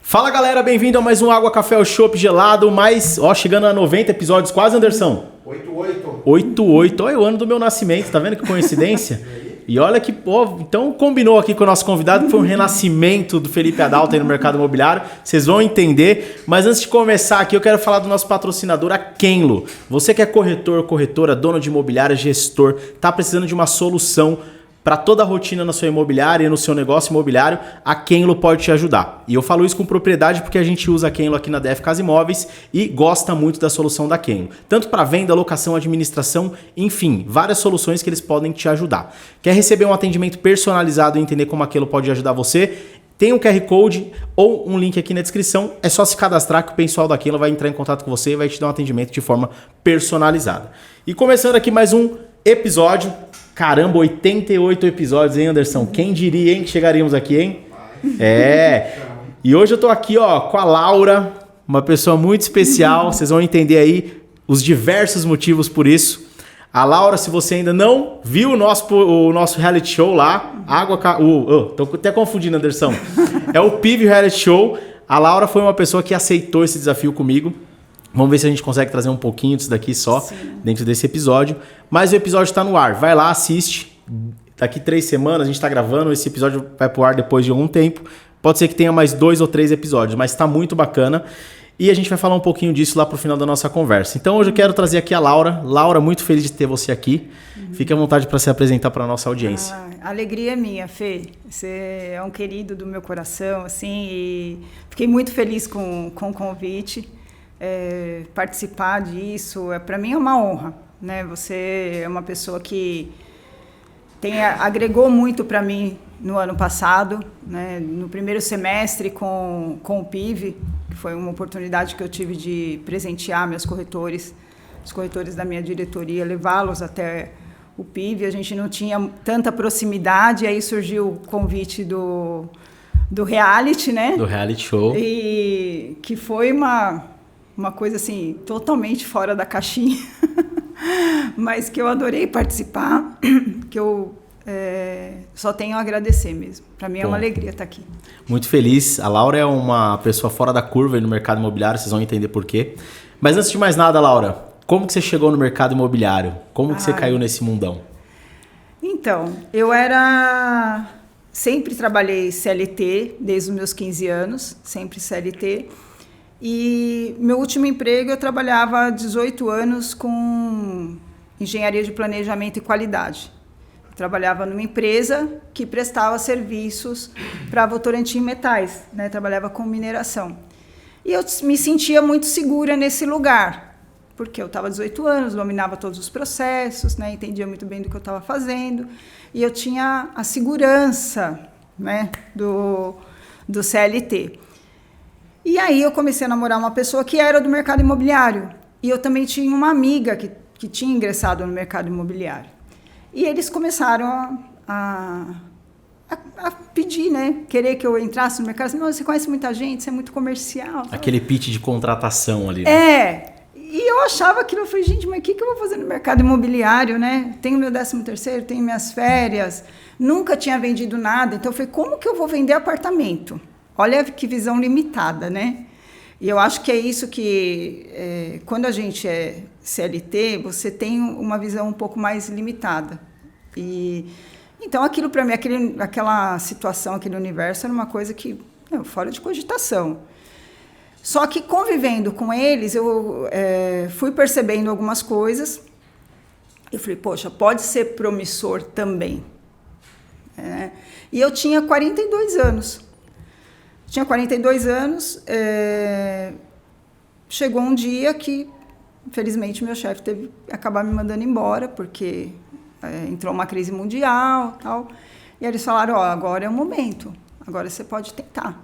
Fala galera, bem-vindo a mais um Água, Café ou Chopp Gelado, chegando a 90 episódios, quase, Anderson? 88, olha o ano do meu nascimento, tá vendo que coincidência? E olha que, então combinou aqui com o nosso convidado, que foi um renascimento do Felipe Adalto aí no mercado imobiliário, vocês vão entender, mas antes de começar aqui eu quero falar do nosso patrocinador, a Kenlo. Você que é corretor, corretora, dono de imobiliária, gestor, tá precisando de uma solução para toda a rotina na sua imobiliária e no seu negócio imobiliário, a Kenlo pode te ajudar. E eu falo isso com propriedade porque a gente usa a Kenlo aqui na DF Casa Imóveis e gosta muito da solução da Kenlo. Tanto para venda, locação, administração, enfim, várias soluções que eles podem te ajudar. Quer receber um atendimento personalizado e entender como a Kenlo pode ajudar você? Tem um QR Code ou um link aqui na descrição. É só se cadastrar que o pessoal da Kenlo vai entrar em contato com você e vai te dar um atendimento de forma personalizada. E começando aqui mais um episódio. Caramba, 88 episódios, hein, Anderson? Quem diria, hein, que chegaríamos aqui, hein? E hoje eu tô aqui, com a Laura, uma pessoa muito especial. Vocês vão entender aí os diversos motivos por isso. A Laura, se você ainda não viu o nosso reality show lá, tô até confundindo, Anderson. É o PIV Reality Show. A Laura foi uma pessoa que aceitou esse desafio comigo. Vamos ver se a gente consegue trazer um pouquinho disso daqui só dentro desse episódio. Mas o episódio está no ar. Vai lá, assiste. Daqui 3 semanas a gente está gravando. Esse episódio vai pro ar depois de algum tempo. Pode ser que tenha mais 2 ou 3 episódios, mas está muito bacana. E a gente vai falar um pouquinho disso lá pro final da nossa conversa. Então hoje eu quero trazer aqui a Laura. Laura, muito feliz de ter você aqui. Fique à vontade para se apresentar para a nossa audiência. A alegria é minha, Fê. Você é um querido do meu coração, assim. E fiquei muito feliz com o convite. Participar disso, para mim é uma honra, né? Você é uma pessoa que agregou muito para mim no ano passado, né? No primeiro semestre com o PIV, que foi uma oportunidade que eu tive de presentear meus corretores, os corretores da minha diretoria, levá-los até o PIV. A gente não tinha tanta proximidade, aí surgiu o convite do reality, né? Do reality show. E que foi uma coisa assim, totalmente fora da caixinha, mas que eu adorei participar, que eu só tenho a agradecer mesmo. Para mim é uma alegria estar aqui. Muito feliz. A Laura é uma pessoa fora da curva no mercado imobiliário, vocês vão entender por quê. Mas antes de mais nada, Laura, como que você chegou no mercado imobiliário? Como que você caiu nesse mundão? Então, sempre trabalhei CLT, desde os meus 15 anos, sempre CLT. E meu último emprego eu trabalhava há 18 anos com engenharia de planejamento e qualidade. Eu trabalhava numa empresa que prestava serviços para a Votorantim Metais, né? Trabalhava com mineração. E eu me sentia muito segura nesse lugar, porque eu estava há 18 anos, dominava todos os processos, né? Entendia muito bem do que eu estava fazendo, e eu tinha a segurança, né, do CLT. E aí eu comecei a namorar uma pessoa que era do mercado imobiliário. E eu também tinha uma amiga que tinha ingressado no mercado imobiliário. E eles começaram a pedir, né? Querer que eu entrasse no mercado. Não, você conhece muita gente, você é muito comercial. Aquele pitch de contratação ali, né? E eu achava aquilo, eu falei, gente, mas o que eu vou fazer no mercado imobiliário, né? Tenho meu 13º, tenho minhas férias, nunca tinha vendido nada. Então eu falei, como que eu vou vender apartamento? Olha que visão limitada, né? E eu acho que é isso que, quando a gente é CLT, você tem uma visão um pouco mais limitada. E então, aquilo para mim, aquela situação, aquele universo, era uma coisa que, fora de cogitação. Só que, convivendo com eles, eu fui percebendo algumas coisas. Eu falei, poxa, pode ser promissor também. E eu tinha 42 anos. Chegou um dia que, infelizmente, meu chefe teve que acabar me mandando embora, porque entrou uma crise mundial, tal. E eles falaram, agora é o momento, agora você pode tentar.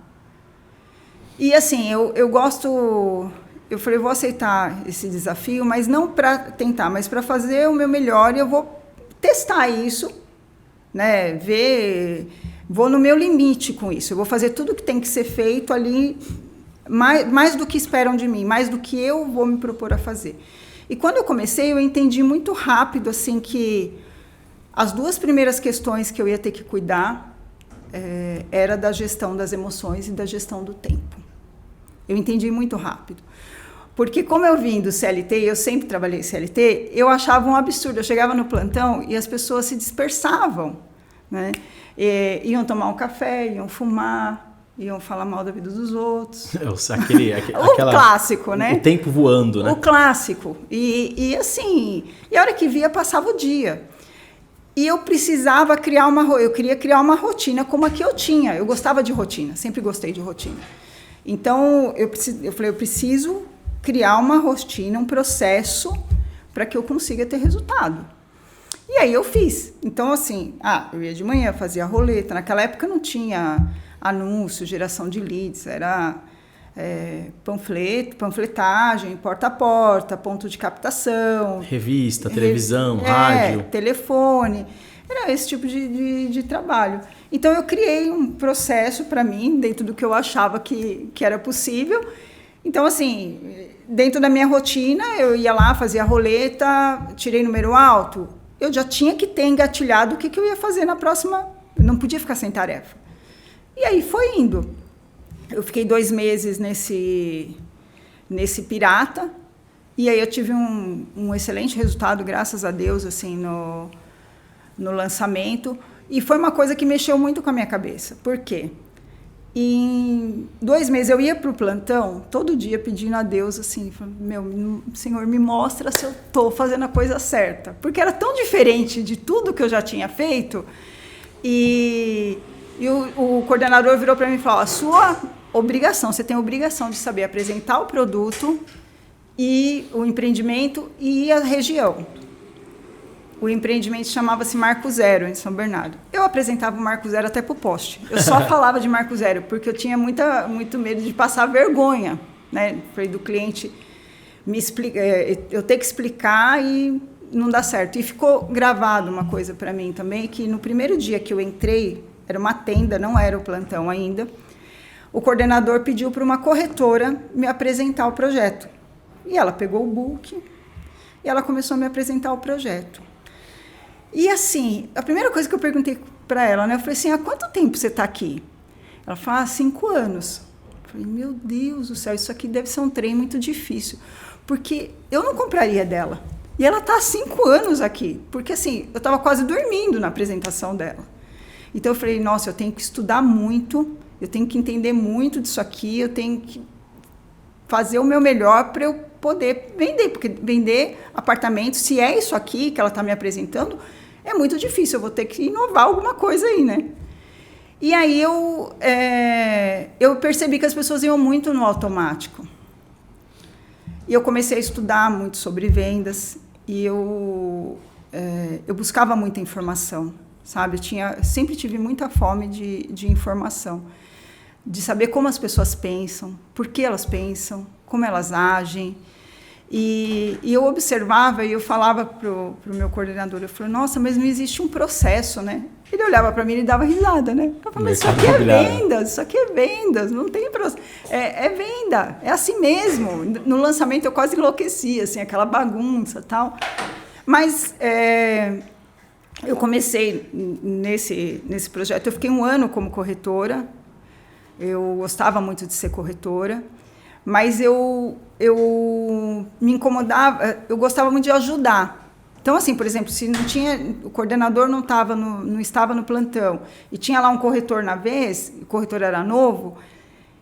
E assim, eu gosto, eu falei, vou aceitar esse desafio, mas não para tentar, mas para fazer o meu melhor, e eu vou testar isso, né, vou no meu limite com isso, eu vou fazer tudo que tem que ser feito ali, mais do que esperam de mim, mais do que eu vou me propor a fazer. E quando eu comecei, eu entendi muito rápido, assim, que As 2 primeiras questões que eu ia ter que cuidar era da gestão das emoções e da gestão do tempo. Eu entendi muito rápido. Porque como eu vim do CLT, eu sempre trabalhei CLT, eu achava um absurdo. Eu chegava no plantão e as pessoas se dispersavam, né? Iam tomar um café, iam fumar, iam falar mal da vida dos outros. O clássico, né? O tempo voando, né? O clássico. E assim, e a hora que via, passava o dia. E eu precisava eu queria criar uma rotina como a que eu tinha. Eu gostava de rotina, sempre gostei de rotina. Então, eu falei, eu preciso criar uma rotina, um processo para que eu consiga ter resultado. E aí eu fiz. Então, assim, eu ia de manhã, fazia roleta. Naquela época não tinha anúncio, geração de leads, era panfletagem, porta a porta, ponto de captação. Revista, televisão, rádio. Telefone. Era esse tipo de trabalho. Então, eu criei um processo para mim, dentro do que eu achava que era possível. Então, assim, dentro da minha rotina, eu ia lá, fazia a roleta, tirei número alto. Eu já tinha que ter engatilhado o que eu ia fazer na próxima. Eu não podia ficar sem tarefa. E aí foi indo. Eu fiquei 2 meses nesse pirata. E aí eu tive um excelente resultado, graças a Deus, assim, no lançamento. E foi uma coisa que mexeu muito com a minha cabeça. Por quê? Em 2 meses eu ia para o plantão, todo dia pedindo a Deus assim, Senhor, me mostra se eu estou fazendo a coisa certa. Porque era tão diferente de tudo que eu já tinha feito. E o coordenador virou para mim e falou, a sua obrigação, você tem a obrigação de saber apresentar o produto e o empreendimento e a região. O empreendimento chamava-se Marco Zero, em São Bernardo. Eu apresentava o Marco Zero até para o poste. Eu só falava de Marco Zero, porque eu tinha muito medo de passar vergonha, né? Falei do cliente me explicar, eu ter que explicar e não dá certo. E ficou gravado uma coisa para mim também, que no primeiro dia que eu entrei, era uma tenda, não era o plantão ainda, o coordenador pediu para uma corretora me apresentar o projeto. E ela pegou o book e ela começou a me apresentar o projeto. E assim, a primeira coisa que eu perguntei para ela, né? Eu falei assim, há quanto tempo você está aqui? Ela falou, 5 anos. Eu falei, meu Deus do céu, isso aqui deve ser um trem muito difícil. Porque eu não compraria dela. E ela está há 5 anos aqui. Porque assim, eu estava quase dormindo na apresentação dela. Então eu falei, nossa, eu tenho que estudar muito, eu tenho que entender muito disso aqui, eu tenho que fazer o meu melhor para eu poder vender. Porque vender apartamento, se é isso aqui que ela está me apresentando, é muito difícil, eu vou ter que inovar alguma coisa aí, né? E aí eu percebi que as pessoas iam muito no automático. E eu comecei a estudar muito sobre vendas e eu buscava muita informação, sabe? Eu sempre tive muita fome de informação, de saber como as pessoas pensam, por que elas pensam, como elas agem. E eu observava e eu falava pro meu coordenador, eu falei, nossa, mas não existe um processo, né? Ele olhava para mim e dava risada, né? Eu falei, mas isso aqui é vendas, não tem processo. É venda, é assim mesmo. No lançamento eu quase enlouqueci, assim, aquela bagunça e tal. Mas eu comecei nesse projeto, eu fiquei 1 ano como corretora, eu gostava muito de ser corretora, mas eu me incomodava, eu gostava muito de ajudar. Então, assim, por exemplo, se não tinha, o coordenador não estava no plantão e tinha lá um corretor na vez, o corretor era novo,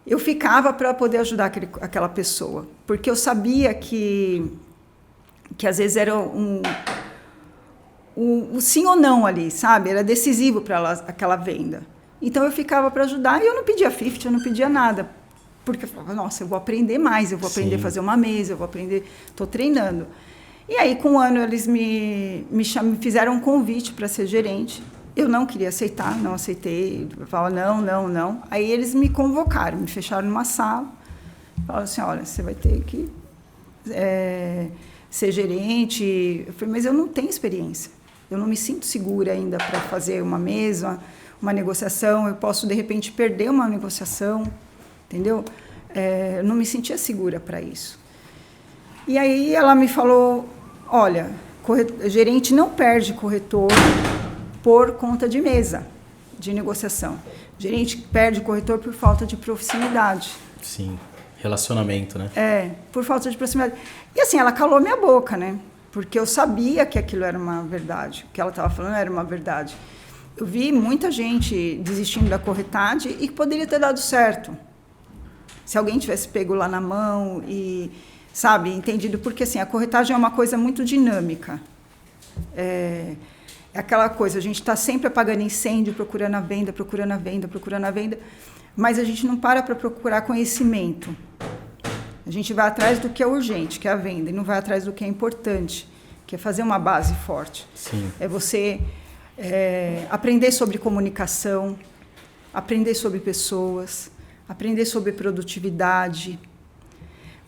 eu ficava para poder ajudar aquela pessoa, porque eu sabia que às vezes era um sim ou não ali, sabe? Era decisivo para aquela venda. Então, eu ficava para ajudar e eu não pedia 50, eu não pedia nada. Porque eu falava, nossa, eu vou aprender mais, eu vou aprender a fazer uma mesa, eu vou aprender, estou treinando. E aí, com 1 ano, eles me fizeram um convite para ser gerente. Eu não queria aceitar, não aceitei. Eu falava, não. Aí eles me convocaram, me fecharam numa sala. Falaram assim, olha, você vai ter que ser gerente. Eu falei, mas eu não tenho experiência. Eu não me sinto segura ainda para fazer uma mesa, uma negociação. Eu posso, de repente, perder uma negociação. Entendeu? Eu não me sentia segura para isso. E aí ela me falou, olha, gerente não perde corretor por conta de mesa, de negociação. O gerente perde o corretor por falta de proximidade. Sim, relacionamento, né? Por falta de proximidade. E assim, ela calou minha boca, né? Porque eu sabia que aquilo era uma verdade, o que ela estava falando era uma verdade. Eu vi muita gente desistindo da corretagem e que poderia ter dado certo. Se alguém tivesse pego lá na mão e, sabe, entendido. Porque, assim, a corretagem é uma coisa muito dinâmica. É aquela coisa, a gente está sempre apagando incêndio, procurando a venda, mas a gente não para procurar conhecimento. A gente vai atrás do que é urgente, que é a venda, e não vai atrás do que é importante, que é fazer uma base forte. Sim. É você aprender sobre comunicação, aprender sobre pessoas, aprender sobre produtividade.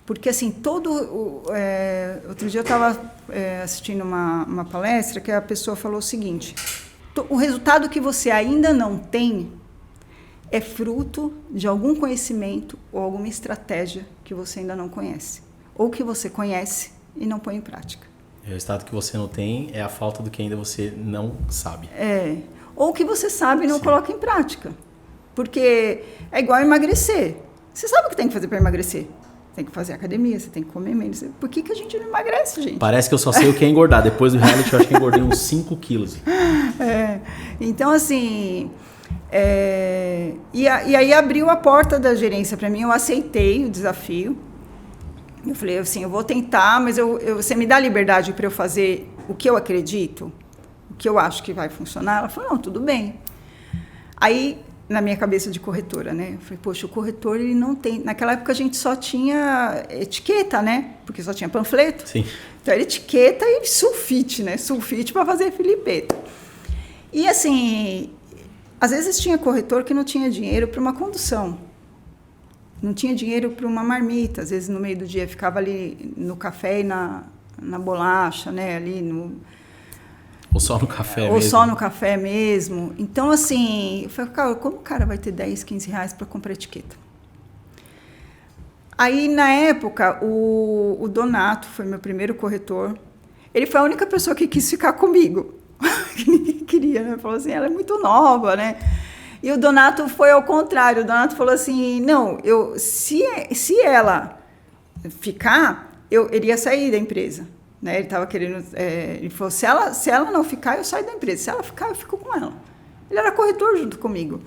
Porque, assim, outro dia eu estava assistindo uma palestra que a pessoa falou o seguinte: o resultado que você ainda não tem é fruto de algum conhecimento ou alguma estratégia que você ainda não conhece. Ou que você conhece e não põe em prática. O resultado que você não tem é a falta do que ainda você não sabe. Ou que você sabe e não coloca em prática. Porque é igual emagrecer. Você sabe o que tem que fazer para emagrecer? Tem que fazer academia, você tem que comer menos. Por que a gente não emagrece, gente? Parece que eu só sei o que é engordar. Depois do reality eu acho que engordei uns 5 quilos. Então, assim... E aí abriu a porta da gerência para mim, eu aceitei o desafio. Eu falei assim, eu vou tentar, mas você me dá liberdade para eu fazer o que eu acredito, o que eu acho que vai funcionar? Ela falou, não, tudo bem. Aí, na minha cabeça de corretora, né? Eu falei, poxa, o corretor, ele não tem... Naquela época a gente só tinha etiqueta, né? Porque só tinha panfleto. Sim. Então era etiqueta e sulfite, né? Sulfite para fazer filipeta. E assim... Às vezes tinha corretor que não tinha dinheiro para uma condução, não tinha dinheiro para uma marmita, às vezes no meio do dia ficava ali no café e na bolacha, né, ali no... Ou só no café mesmo. Ou só no café mesmo. Então, assim, eu falei, cara, como o cara vai ter 10, 15 reais para comprar etiqueta? Aí, na época, o Donato foi meu primeiro corretor, ele foi a única pessoa que quis ficar comigo. Que ninguém queria, né? Falou assim, ela é muito nova, né? E o Donato foi ao contrário. O Donato falou assim, não, se ela ficar, eu iria sair da empresa, né? Ele estava querendo, ele falou, se ela não ficar, eu saio da empresa. Se ela ficar, eu fico com ela. Ele era corretor junto comigo.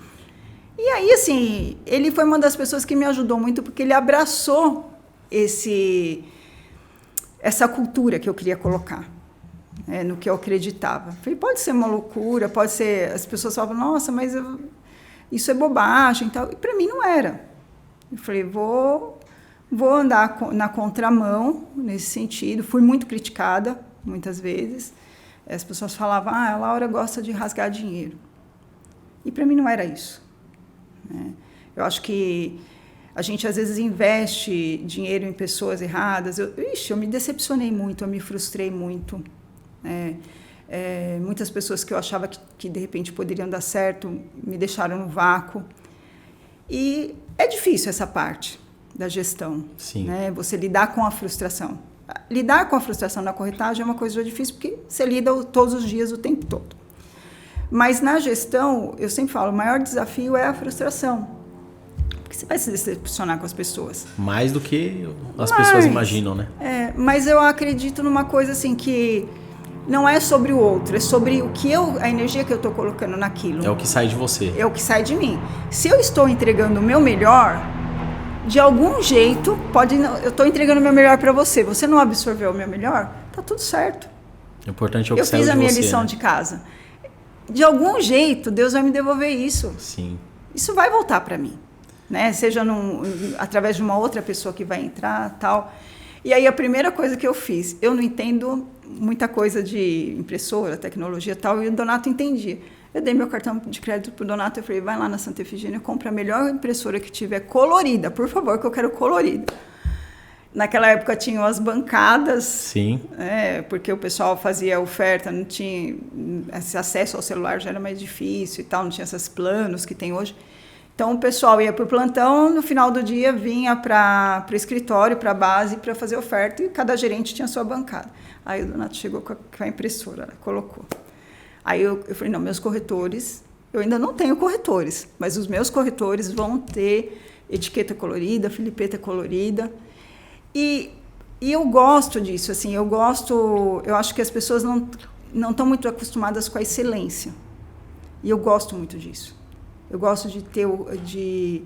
E aí, assim, ele foi uma das pessoas que me ajudou muito, porque ele abraçou essa cultura que eu queria colocar. No que eu acreditava. Falei, pode ser uma loucura, pode ser... As pessoas falavam, nossa, mas isso é bobagem e tal. E para mim não era. Eu falei, vou andar na contramão nesse sentido. Fui muito criticada, muitas vezes. As pessoas falavam, a Laura gosta de rasgar dinheiro. E para mim não era isso. Eu acho que a gente, às vezes, investe dinheiro em pessoas erradas. Eu me decepcionei muito, eu me frustrei muito. Muitas pessoas que eu achava que de repente poderiam dar certo me deixaram no vácuo, e é difícil essa parte da gestão. Sim. Né? Você lidar com a frustração na corretagem é uma coisa difícil, porque você lida todos os dias, o tempo todo. Mas na gestão, eu sempre falo, o maior desafio é a frustração, porque você vai se decepcionar com as pessoas mais do que as pessoas imaginam, né? Mas eu acredito numa coisa assim, que não é sobre o outro, é sobre a energia que eu estou colocando naquilo. É o que sai de você. É o que sai de mim. Se eu estou entregando o meu melhor, de algum jeito, eu estou entregando o meu melhor para você. Você não absorveu o meu melhor? Tá tudo certo. O importante é o que sai de você. Eu fiz a minha lição, né, de casa. De algum jeito, Deus vai me devolver isso. Sim. Isso vai voltar para mim, né? Seja através de uma outra pessoa que vai entrar, tal. E aí a primeira coisa que eu fiz, eu não entendo muita coisa de impressora, tecnologia e tal, e o Donato entendia. Eu dei meu cartão de crédito pro Donato e falei, vai lá na Santa Efigênia, compra a melhor impressora que tiver colorida, por favor, que eu quero colorida. Naquela época tinham as bancadas. Sim. Porque o pessoal fazia oferta, não tinha esse acesso ao celular, já era mais difícil e tal, não tinha esses planos que tem hoje. Então, o pessoal ia para o plantão, no final do dia vinha para o escritório, para a base, para fazer oferta, e cada gerente tinha a sua bancada. Aí o Donato chegou com a impressora, colocou. Aí eu falei, não, meus corretores, eu ainda não tenho corretores, mas os meus corretores vão ter etiqueta colorida, filipeta colorida. E eu gosto disso, assim, eu acho que as pessoas não estão muito acostumadas com a excelência. E eu gosto muito disso. Eu gosto de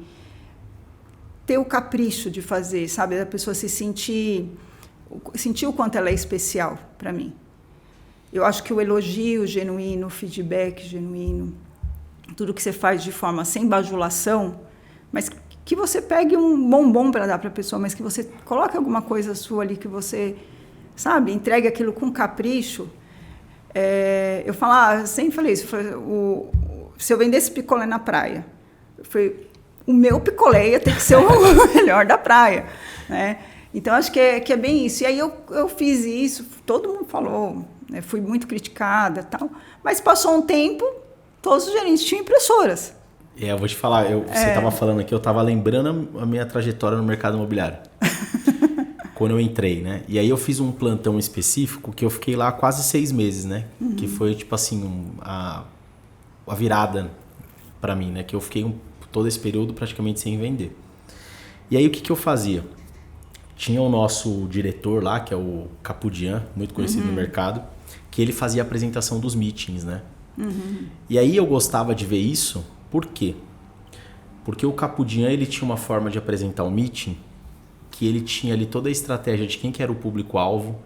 ter o capricho de fazer, sabe? A pessoa se sentir o quanto ela é especial para mim. Eu acho que o elogio genuíno, o feedback genuíno, tudo que você faz de forma sem bajulação, mas que você pegue um bombom para dar para a pessoa, mas que você coloque alguma coisa sua ali, que você, sabe, entregue aquilo com capricho. Eu sempre falei isso, se eu vendesse picolé na praia, o meu picolé ia ter que ser o melhor da praia, né? Então, acho que é bem isso. E aí eu fiz isso, todo mundo falou, né? Fui muito criticada e tal, mas passou um tempo, todos os gerentes tinham impressoras. Eu vou te falar, você estava falando aqui, eu estava lembrando a minha trajetória no mercado imobiliário. Quando eu entrei, né? E aí eu fiz um plantão específico que eu fiquei lá quase 6 meses, né? Que foi, tipo assim, a virada para mim, né? Que eu fiquei todo esse período praticamente sem vender. E aí o que eu fazia? Tinha o nosso diretor lá, que é o Capudian, muito conhecido no mercado, que ele fazia a apresentação dos meetings, né? E aí eu gostava de ver isso. Por quê? Porque o Capudian, ele tinha uma forma de apresentar o meeting que ele tinha ali toda a estratégia de quem que era o público-alvo,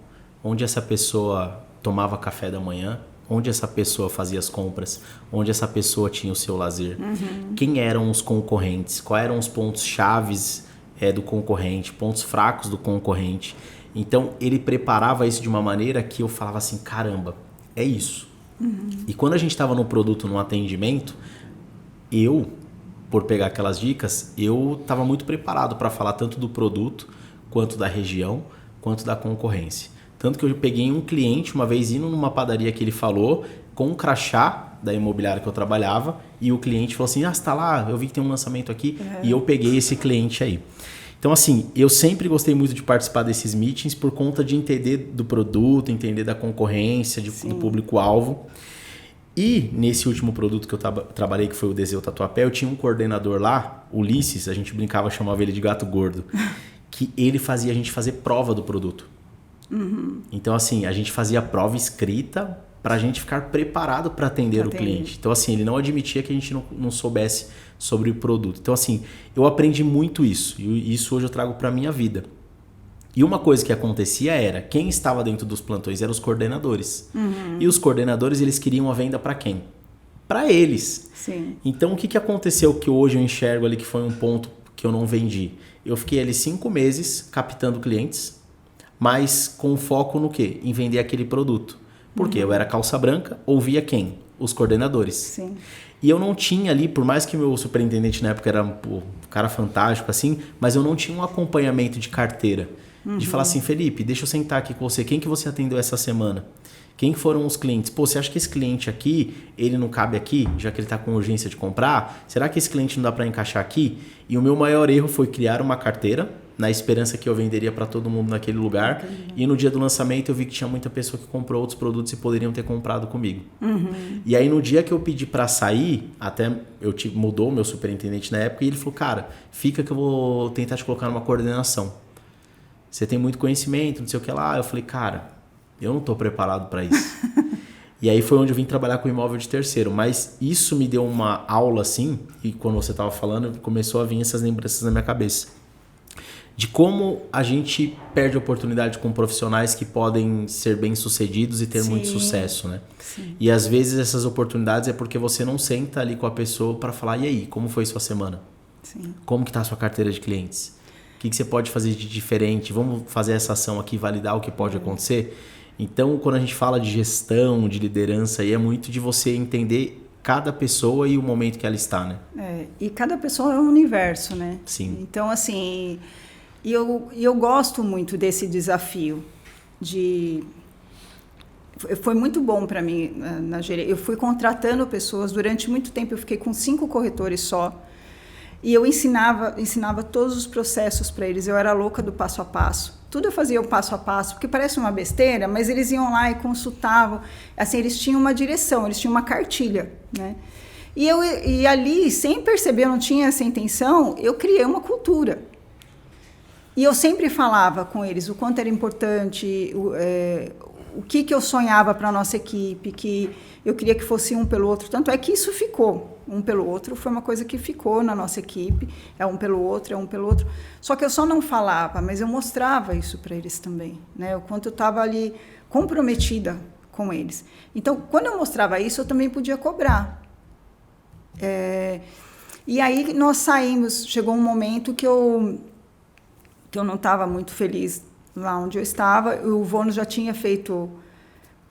onde essa pessoa tomava café da manhã, onde essa pessoa fazia as compras, onde essa pessoa tinha o seu lazer, quem eram os concorrentes, quais eram os pontos chaves do concorrente, pontos fracos do concorrente. Então, ele preparava isso de uma maneira que eu falava assim, caramba, é isso. E quando a gente estava no produto, no atendimento, por pegar aquelas dicas, eu estava muito preparado para falar tanto do produto, quanto da região, quanto da concorrência. Tanto que eu peguei um cliente, uma vez indo numa padaria que ele falou, com um crachá da imobiliária que eu trabalhava, e o cliente falou assim, você tá lá, eu vi que tem um lançamento aqui, e eu peguei esse cliente aí. Então, assim, eu sempre gostei muito de participar desses meetings por conta de entender do produto, entender da concorrência, do público-alvo. E nesse último produto que eu trabalhei, que foi o Deseu Tatuapé, eu tinha um coordenador lá, Ulisses, a gente brincava, chamava ele de gato gordo, que ele fazia a gente fazer prova do produto. Então, assim, a gente fazia prova escrita para a gente ficar preparado para atender o cliente. Então, assim, ele não admitia que a gente não soubesse sobre o produto. Então, assim, eu aprendi muito isso. E isso hoje eu trago para a minha vida. E uma coisa que acontecia era, quem estava dentro dos plantões eram os coordenadores. E os coordenadores, eles queriam a venda para quem? Para eles. Sim. Então, o que aconteceu que hoje eu enxergo ali que foi um ponto que eu não vendi? Eu fiquei ali 5 meses captando clientes, mas com foco no quê? Em vender aquele produto. Porque eu era calça branca, ouvia quem? Os coordenadores. Sim. E eu não tinha ali, por mais que meu superintendente na época era um cara fantástico assim, mas eu não tinha um acompanhamento de carteira. De falar assim, Felipe, deixa eu sentar aqui com você. Quem que você atendeu essa semana? Quem foram os clientes? Pô, você acha que esse cliente aqui, ele não cabe aqui, já que ele está com urgência de comprar? Será que esse cliente não dá para encaixar aqui? E o meu maior erro foi criar uma carteira, na esperança que eu venderia para todo mundo naquele lugar. E no dia do lançamento eu vi que tinha muita pessoa que comprou outros produtos e poderiam ter comprado comigo. E aí no dia que eu pedi para sair, até mudou o meu superintendente na época, e ele falou, cara, fica que eu vou tentar te colocar numa coordenação. Você tem muito conhecimento, não sei o que lá. Eu falei, cara, eu não estou preparado para isso. E aí foi onde eu vim trabalhar com imóvel de terceiro. Mas isso me deu uma aula assim, e quando você estava falando, começou a vir essas lembranças na minha cabeça. De como a gente perde oportunidade com profissionais que podem ser bem-sucedidos e ter muito sucesso, né? Sim. E às vezes essas oportunidades é porque você não senta ali com a pessoa para falar, e aí, como foi sua semana? Sim. Como que está a sua carteira de clientes? O que você pode fazer de diferente? Vamos fazer essa ação aqui, validar o que pode acontecer? Então, quando a gente fala de gestão, de liderança, aí é muito de você entender cada pessoa e o momento que ela está, né? E cada pessoa é um universo, né? Sim. Então, assim, eu gosto muito desse desafio foi muito bom para mim na gerência. Eu fui contratando pessoas, durante muito tempo eu fiquei com 5 corretores só. E eu ensinava todos os processos para eles. Eu era louca do passo a passo. Tudo eu fazia o passo a passo, porque parece uma besteira, mas eles iam lá e consultavam. Assim, eles tinham uma direção, eles tinham uma cartilha, né? E ali, sem perceber, eu não tinha essa intenção, eu criei uma cultura. E eu sempre falava com eles o quanto era importante, o que eu sonhava para a nossa equipe, que eu queria que fosse um pelo outro. Tanto é que isso ficou. Um pelo outro foi uma coisa que ficou na nossa equipe. É um pelo outro, é um pelo outro. Só que eu só não falava, mas eu mostrava isso para eles também, né? O quanto eu estava ali comprometida com eles. Então, quando eu mostrava isso, eu também podia cobrar. E aí nós saímos, chegou um momento que eu não estava muito feliz lá onde eu estava. O Vono já tinha feito, o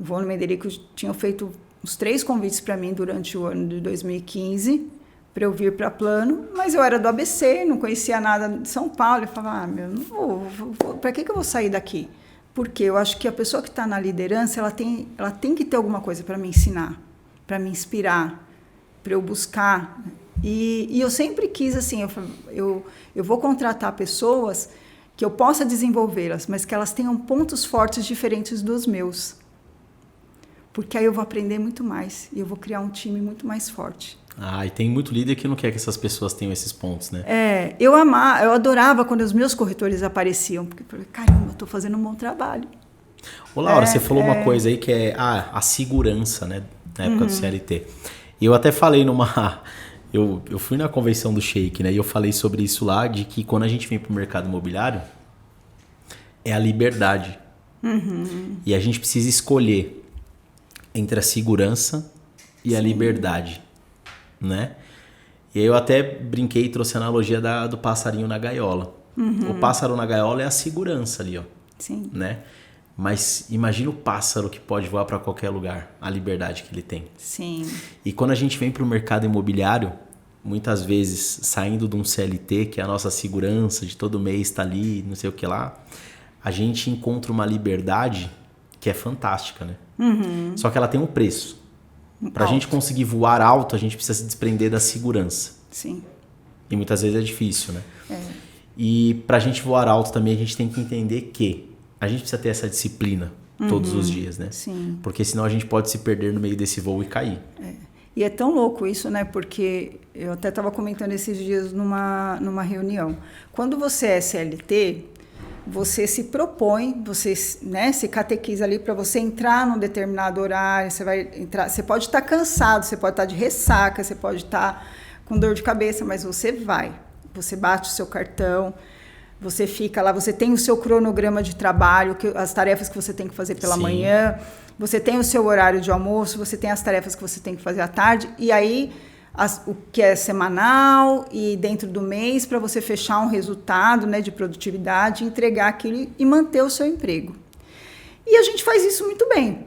Vono Menderico tinha feito uns 3 convites para mim durante o ano de 2015, para eu vir para Plano, mas eu era do ABC, não conhecia nada de São Paulo. Eu falava, não vou, para que eu vou sair daqui? Porque eu acho que a pessoa que está na liderança, ela tem que ter alguma coisa para me ensinar, para me inspirar, para eu buscar. E eu sempre quis, assim, eu vou contratar pessoas que eu possa desenvolvê-las, mas que elas tenham pontos fortes diferentes dos meus. Porque aí eu vou aprender muito mais e eu vou criar um time muito mais forte. E tem muito líder que não quer que essas pessoas tenham esses pontos, né? Eu adorava quando os meus corretores apareciam, porque eu falei, caramba, eu estou fazendo um bom trabalho. Ô, Laura, você falou uma coisa aí que é a segurança, né? Na época do CLT. E eu até falei eu fui na convenção do Sheik, né? E eu falei sobre isso lá, de que quando a gente vem para o mercado imobiliário, é a liberdade. E a gente precisa escolher entre a segurança e a liberdade, né? E aí eu até brinquei e trouxe a analogia do passarinho na gaiola. O pássaro na gaiola é a segurança ali, ó. Sim. Né? Mas imagina o pássaro que pode voar para qualquer lugar, a liberdade que ele tem. Sim. E quando a gente vem para o mercado imobiliário, muitas vezes saindo de um CLT, que é a nossa segurança de todo mês está ali, não sei o que lá, a gente encontra uma liberdade que é fantástica, né? Só que ela tem um preço. Para a gente conseguir voar alto, a gente precisa se desprender da segurança. Sim. E muitas vezes é difícil, né? E para a gente voar alto também, a gente tem que entender que a gente precisa ter essa disciplina todos os dias, né? Sim. Porque senão a gente pode se perder no meio desse voo e cair. E é tão louco isso, né? Porque eu até estava comentando esses dias numa reunião. Quando você é CLT, você se propõe, você, né, se catequiza ali para você entrar num determinado horário, você vai entrar, você pode estar cansado, você pode estar de ressaca, você pode estar com dor de cabeça, mas você vai. Você bate o seu cartão, você fica lá, você tem o seu cronograma de trabalho, as tarefas que você tem que fazer pela manhã, você tem o seu horário de almoço, você tem as tarefas que você tem que fazer à tarde, e aí o que é semanal e dentro do mês para você fechar um resultado, né, de produtividade, entregar aquilo e manter o seu emprego. E a gente faz isso muito bem.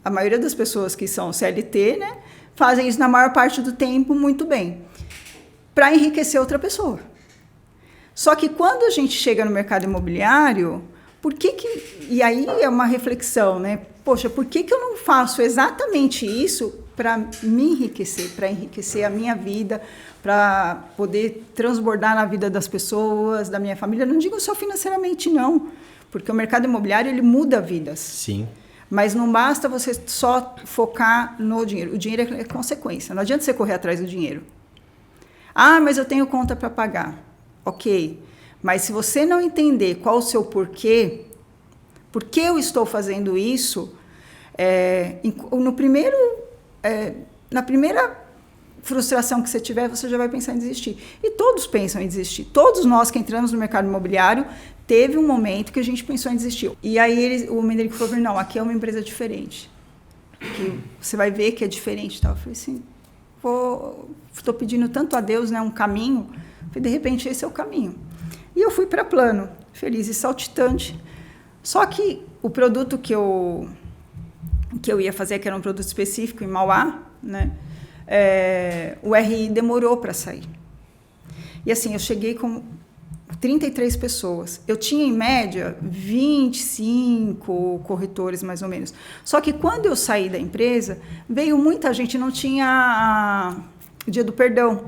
A maioria das pessoas que são CLT, né, fazem isso na maior parte do tempo muito bem, para enriquecer outra pessoa. Só que quando a gente chega no mercado imobiliário, e aí é uma reflexão, né? Poxa, por que eu não faço exatamente isso para me enriquecer, para enriquecer a minha vida, para poder transbordar na vida das pessoas, da minha família? Não digo só financeiramente, não, porque o mercado imobiliário ele muda vidas. Sim. Mas não basta você só focar no dinheiro. O dinheiro é consequência. Não adianta você correr atrás do dinheiro. Mas eu tenho conta para pagar. Ok. Mas se você não entender qual o seu porquê, por que eu estou fazendo isso, na primeira frustração que você tiver, você já vai pensar em desistir. E todos pensam em desistir. Todos nós que entramos no mercado imobiliário, teve um momento que a gente pensou em desistir. E aí o Menderico falou, não, aqui é uma empresa diferente. Que você vai ver que é diferente. Tal. Eu falei assim, estou pedindo tanto a Deus, né, um caminho. De repente, esse é o caminho. E eu fui para Plano, feliz e saltitante. Só que o produto que eu ia fazer, que era um produto específico em Mauá, né, o RI demorou para sair. E assim, eu cheguei com 33 pessoas. Eu tinha, em média, 25 corretores, mais ou menos. Só que quando eu saí da empresa, veio muita gente, não tinha o dia do perdão.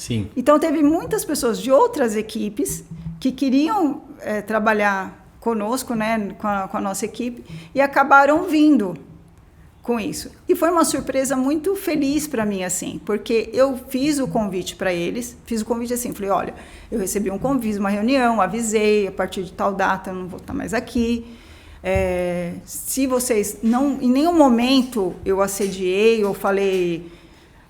Sim. Então, teve muitas pessoas de outras equipes que queriam trabalhar conosco, né, com a nossa equipe, e acabaram vindo com isso. E foi uma surpresa muito feliz para mim, assim, porque eu fiz o convite para eles, fiz o convite assim, falei, olha, eu recebi um convite, uma reunião, avisei, a partir de tal data eu não vou estar mais aqui. Se vocês não, em nenhum momento eu assediei ou falei,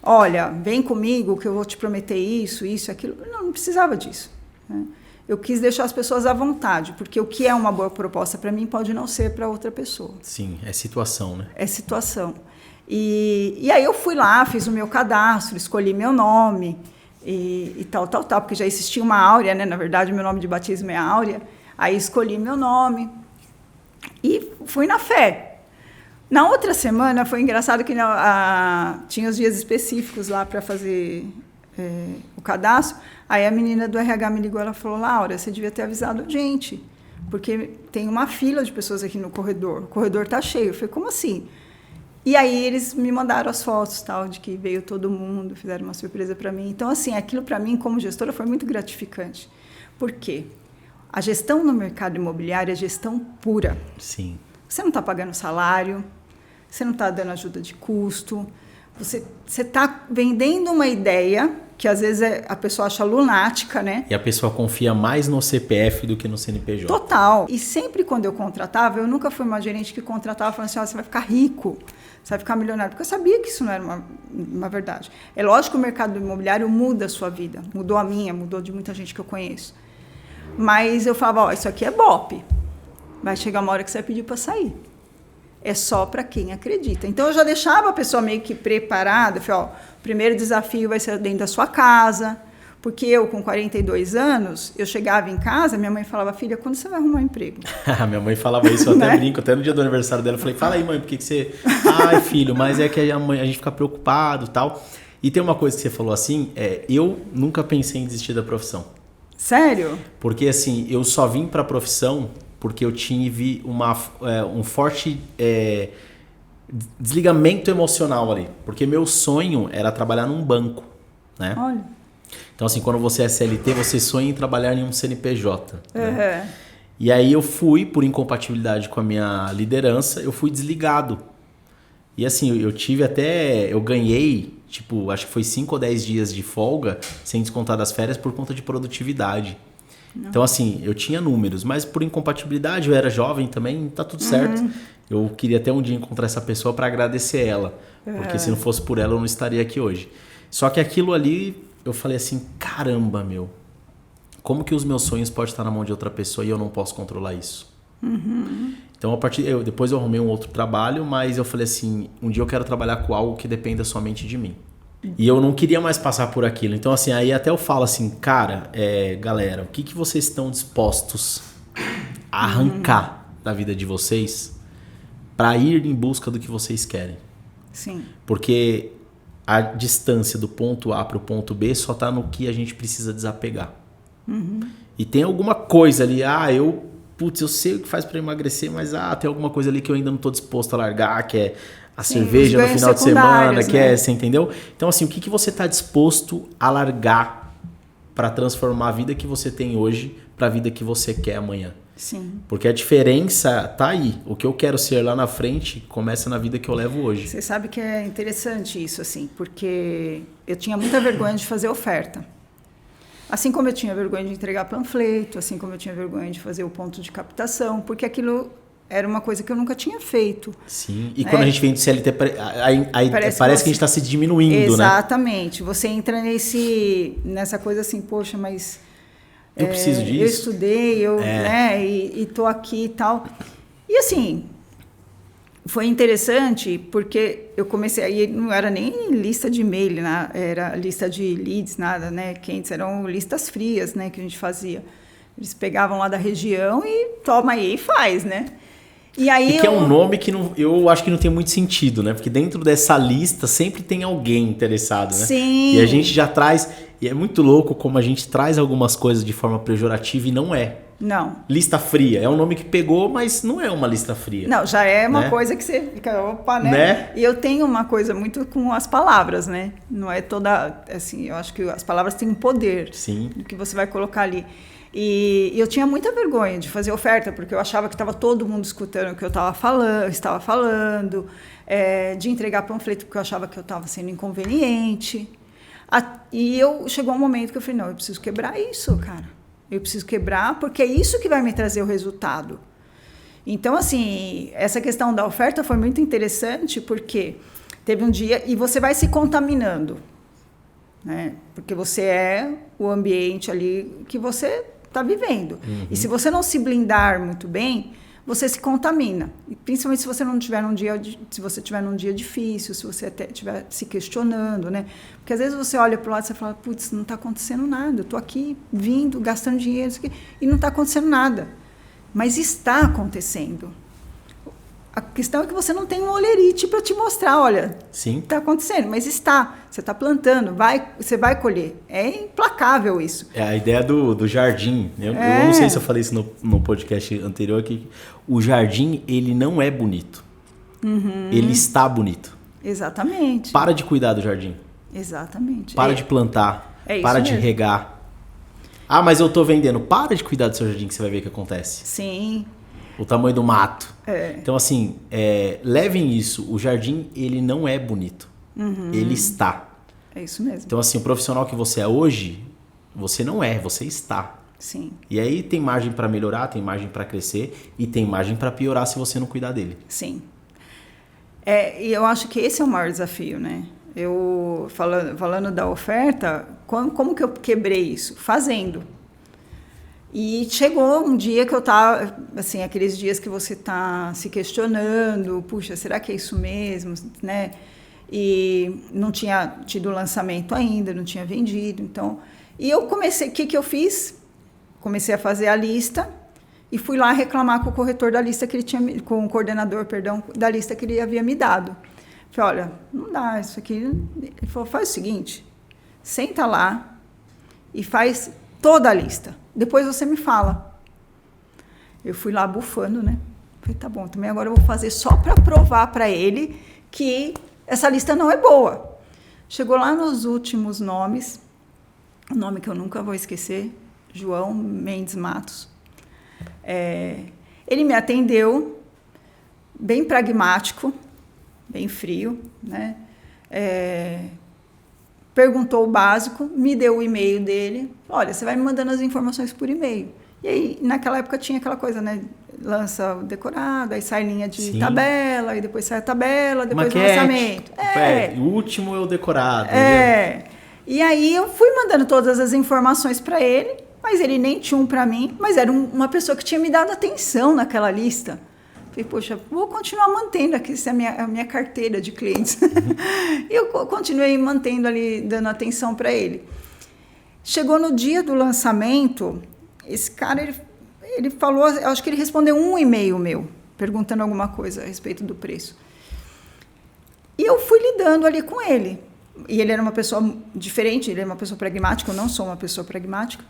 olha, vem comigo que eu vou te prometer isso, aquilo. Não precisava disso, né? Eu quis deixar as pessoas à vontade, porque o que é uma boa proposta para mim pode não ser para outra pessoa. Sim, é situação, né? É situação. E aí eu fui lá, fiz o meu cadastro, escolhi meu nome e tal, porque já existia uma Áurea, né? Na verdade, meu nome de batismo é Áurea. Aí escolhi meu nome e fui na fé. Na outra semana, foi engraçado que tinha os dias específicos lá para fazer o cadastro. Aí a menina do RH me ligou, ela falou, Laura, você devia ter avisado a gente, porque tem uma fila de pessoas aqui no corredor, o corredor está cheio. Eu falei, como assim? E aí eles me mandaram as fotos, tal, de que veio todo mundo, fizeram uma surpresa para mim. Então, assim, aquilo para mim, como gestora, foi muito gratificante. Por quê? A gestão no mercado imobiliário é gestão pura. Sim. Você não está pagando salário, você não está dando ajuda de custo, você está vendendo uma ideia que às vezes a pessoa acha lunática, né? E a pessoa confia mais no CPF do que no CNPJ. Total. E sempre quando eu contratava, eu nunca fui uma gerente que contratava falando assim, você vai ficar rico, você vai ficar milionário. Porque eu sabia que isso não era uma verdade. É lógico que o mercado imobiliário muda a sua vida. Mudou a minha, mudou de muita gente que eu conheço. Mas eu falava, isso aqui é BOP. Vai chegar uma hora que você vai pedir para sair. É só para quem acredita. Então, eu já deixava a pessoa meio que preparada. Eu falei, o primeiro desafio vai ser dentro da sua casa. Porque eu, com 42 anos, eu chegava em casa, minha mãe falava, filha, quando você vai arrumar um emprego? Minha mãe falava isso, eu até brinco, até no dia do aniversário dela. Eu falei, fala aí, mãe, por que você... Ai, filho, mas é que a gente fica preocupado e tal. E tem uma coisa que você falou assim, eu nunca pensei em desistir da profissão. Sério? Porque, assim, eu só vim para a profissão porque eu tive um forte desligamento emocional ali. Porque meu sonho era trabalhar num banco, né? Olha. Então, assim, quando você é CLT, você sonha em trabalhar em um CNPJ. Uhum. Né? E aí eu fui, por incompatibilidade com a minha liderança, eu fui desligado. E assim, eu ganhei, tipo, acho que foi 5 ou 10 dias de folga, sem descontar das férias, por conta de produtividade. Não. Então, assim, eu tinha números, mas por incompatibilidade, eu era jovem também, tá tudo certo. Eu queria até um dia encontrar essa pessoa para agradecer ela, porque se não fosse por ela, eu não estaria aqui hoje. Só que aquilo ali, eu falei assim, caramba, meu, como que os meus sonhos podem estar na mão de outra pessoa e eu não posso controlar isso? Então, depois eu arrumei um outro trabalho, mas eu falei assim, um dia eu quero trabalhar com algo que dependa somente de mim. E eu não queria mais passar por aquilo. Então, assim, aí até eu falo assim, cara, galera, o que vocês estão dispostos a arrancar da vida de vocês para ir em busca do que vocês querem? Sim. Porque a distância do ponto A para o ponto B só está no que a gente precisa desapegar. E tem alguma coisa ali, eu sei o que faz para emagrecer, mas tem alguma coisa ali que eu ainda não estou disposto a largar, que é a cerveja no final de semana, que né? Você entendeu? Então, assim, o que você está disposto a largar para transformar a vida que você tem hoje para a vida que você quer amanhã? Sim. Porque a diferença tá aí. O que eu quero ser lá na frente começa na vida que eu levo hoje. Você sabe que é interessante isso, assim, porque eu tinha muita vergonha de fazer oferta. Assim como eu tinha vergonha de entregar panfleto, assim como eu tinha vergonha de fazer o ponto de captação, porque aquilo era uma coisa que eu nunca tinha feito. Sim, e quando a gente vem do CLT, parece que a gente está se diminuindo, Exatamente. né? Exatamente. Você entra nessa coisa assim, poxa, mas... Eu preciso disso. Eu estudei, né, e tô aqui e tal. E assim, foi interessante porque eu comecei, aí não era nem lista de e-mail, né, era lista de leads, nada, né, quentes, eram listas frias, né, que a gente fazia. Eles pegavam lá da região e toma aí e faz, né. E que é um nome que eu acho que não tem muito sentido, né? Porque dentro dessa lista sempre tem alguém interessado, né? Sim. E a gente já traz... E é muito louco como a gente traz algumas coisas de forma pejorativa e não é. Não. Lista fria. É um nome que pegou, mas não é uma lista fria. Não, já é uma coisa que você fica, opa, né? E eu tenho uma coisa muito com as palavras, né? Não é toda, assim, eu acho que as palavras têm um poder. Sim. Do que você vai colocar ali. E eu tinha muita vergonha de fazer oferta, porque eu achava que estava todo mundo escutando o que eu estava falando, de entregar panfleto, porque eu achava que eu estava sendo inconveniente. E chegou um momento que eu falei, não, eu preciso quebrar isso, cara. Eu preciso quebrar, porque é isso que vai me trazer o resultado. Então, assim, essa questão da oferta foi muito interessante, porque teve um dia... E você vai se contaminando, né? Porque você é o ambiente ali que você está vivendo. Uhum. E se você não se blindar muito bem, você se contamina. E principalmente se você não tiver se você tiver num dia difícil, se você até estiver se questionando, né? Porque às vezes você olha para o lado e você fala, putz, não está acontecendo nada. Eu estou aqui vindo, gastando dinheiro, isso aqui, e não está acontecendo nada. Mas está acontecendo. A questão é que você não tem um olerite para te mostrar, olha, está acontecendo, mas você está plantando, você vai colher. É implacável isso. É a ideia do jardim. Eu não sei se eu falei isso no podcast anterior, que o jardim, ele não é bonito. Uhum. Ele está bonito. Exatamente. Para de cuidar do jardim. Exatamente. Para de plantar. É isso para mesmo. de regar. Ah, mas eu estou vendendo. Para de cuidar do seu jardim que você vai ver o que acontece. Sim. O tamanho do mato. Então, assim, levem isso. O jardim, ele não é bonito. Uhum. Ele está. É isso mesmo. Então, assim, o profissional que você é hoje, você não é, você está. Sim. E aí tem margem para melhorar, tem margem para crescer e tem margem para piorar se você não cuidar dele. Sim. E eu acho que esse é o maior desafio, né? Eu, falando da oferta, como que eu quebrei isso? Fazendo. E chegou um dia que eu estava, assim, aqueles dias que você está se questionando, puxa, será que é isso mesmo, né? E não tinha tido lançamento ainda, não tinha vendido, então... E eu comecei, o que eu fiz? Comecei a fazer a lista e fui lá reclamar com o corretor da lista que ele tinha, com o coordenador, perdão, da lista que ele havia me dado. Falei, olha, não dá isso aqui. Ele falou, faz o seguinte, senta lá e faz toda a lista. Depois você me fala. Eu fui lá bufando, né? Falei, tá bom, também agora eu vou fazer só para provar para ele que essa lista não é boa. Chegou lá nos últimos nomes, um nome que eu nunca vou esquecer, João Mendes Matos. Ele me atendeu, bem pragmático, bem frio, né? Perguntou o básico, me deu o e-mail dele. Olha, você vai me mandando as informações por e-mail. E aí, naquela época, tinha aquela coisa, né? Lança o decorado, aí sai linha de tabela, aí depois sai a tabela, depois o lançamento. O último é o decorado. E aí, eu fui mandando todas as informações para ele, mas ele nem tinha um para mim, mas era uma pessoa que tinha me dado atenção naquela lista. Falei, poxa, vou continuar mantendo aqui, essa é a minha carteira de clientes. E eu continuei mantendo ali, dando atenção para ele. Chegou no dia do lançamento, esse cara, ele falou, acho que ele respondeu um e-mail meu, perguntando alguma coisa a respeito do preço. E eu fui lidando ali com ele. E ele era uma pessoa diferente, ele é uma pessoa pragmática, eu não sou uma pessoa pragmática.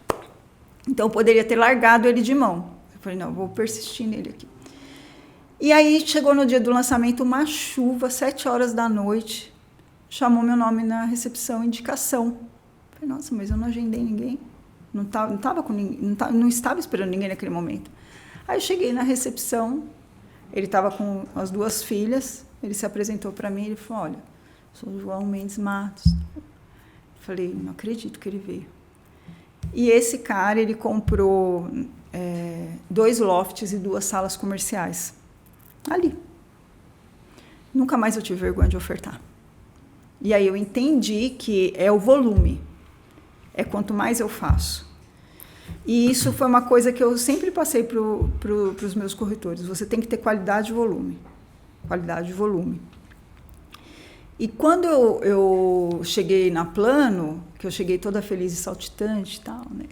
Então, eu poderia ter largado ele de mão. Eu falei, não, vou persistir nele aqui. E aí, chegou no dia do lançamento, uma chuva, 7 horas da noite, chamou meu nome na recepção, indicação. Eu falei, nossa, mas eu não agendei ninguém. Não estava esperando ninguém naquele momento. Aí, eu cheguei na recepção, ele estava com as 2 filhas, ele se apresentou para mim, ele falou, olha, sou o João Mendes Matos. Eu falei, não acredito que ele veio. E esse cara, ele comprou 2 lofts e 2 salas comerciais. Ali. Nunca mais eu tive vergonha de ofertar. E aí eu entendi que é o volume. É quanto mais eu faço. E isso foi uma coisa que eu sempre passei para os meus corretores. Você tem que ter qualidade de volume. Qualidade de volume. E quando eu cheguei na Plano, que eu cheguei toda feliz e saltitante e tal, né?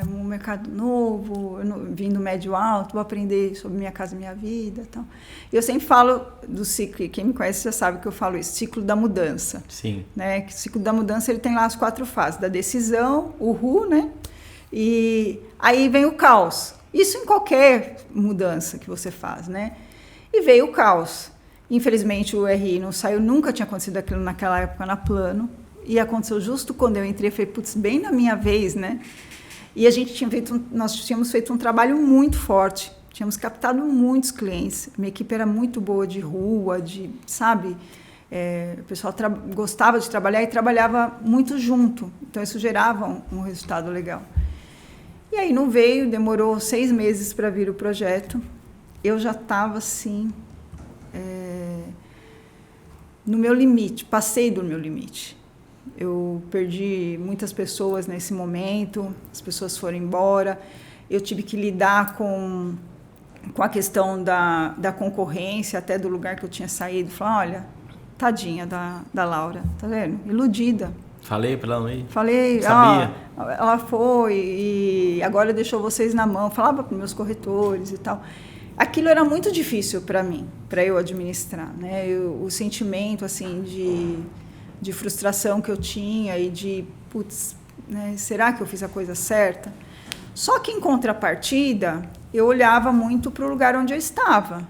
Um mercado novo, vim do médio alto, vou aprender sobre minha casa e minha vida. Tal. Eu sempre falo do ciclo, quem me conhece já sabe que eu falo isso, ciclo da mudança. Sim. Né? Que o ciclo da mudança ele tem lá as 4 fases, da decisão, o RU, né? E aí vem o caos. Isso em qualquer mudança que você faz, né? E veio o caos. Infelizmente, o RI não saiu, nunca tinha acontecido aquilo naquela época na Plano. E aconteceu justo quando eu entrei, eu falei, putz, bem na minha vez, né? E nós tínhamos feito um trabalho muito forte. Tínhamos captado muitos clientes. Minha equipe era muito boa de rua, sabe? O pessoal gostava de trabalhar e trabalhava muito junto. Então, isso gerava um resultado legal. E aí não veio, demorou 6 meses para vir o projeto. Eu já estava, assim, no meu limite, passei do meu limite. Eu perdi muitas pessoas nesse momento, as pessoas foram embora. Eu tive que lidar com a questão da concorrência, até do lugar que eu tinha saído. Falar, olha, tadinha da Laura, tá vendo? Iludida. Falei para ela não ir? Falei, sabia. Ela foi e agora deixou vocês na mão. Falava para meus corretores e tal. Aquilo era muito difícil para mim, para eu administrar, né? O sentimento, assim, de frustração que eu tinha e de, putz, né, será que eu fiz a coisa certa? Só que, em contrapartida, eu olhava muito para o lugar onde eu estava.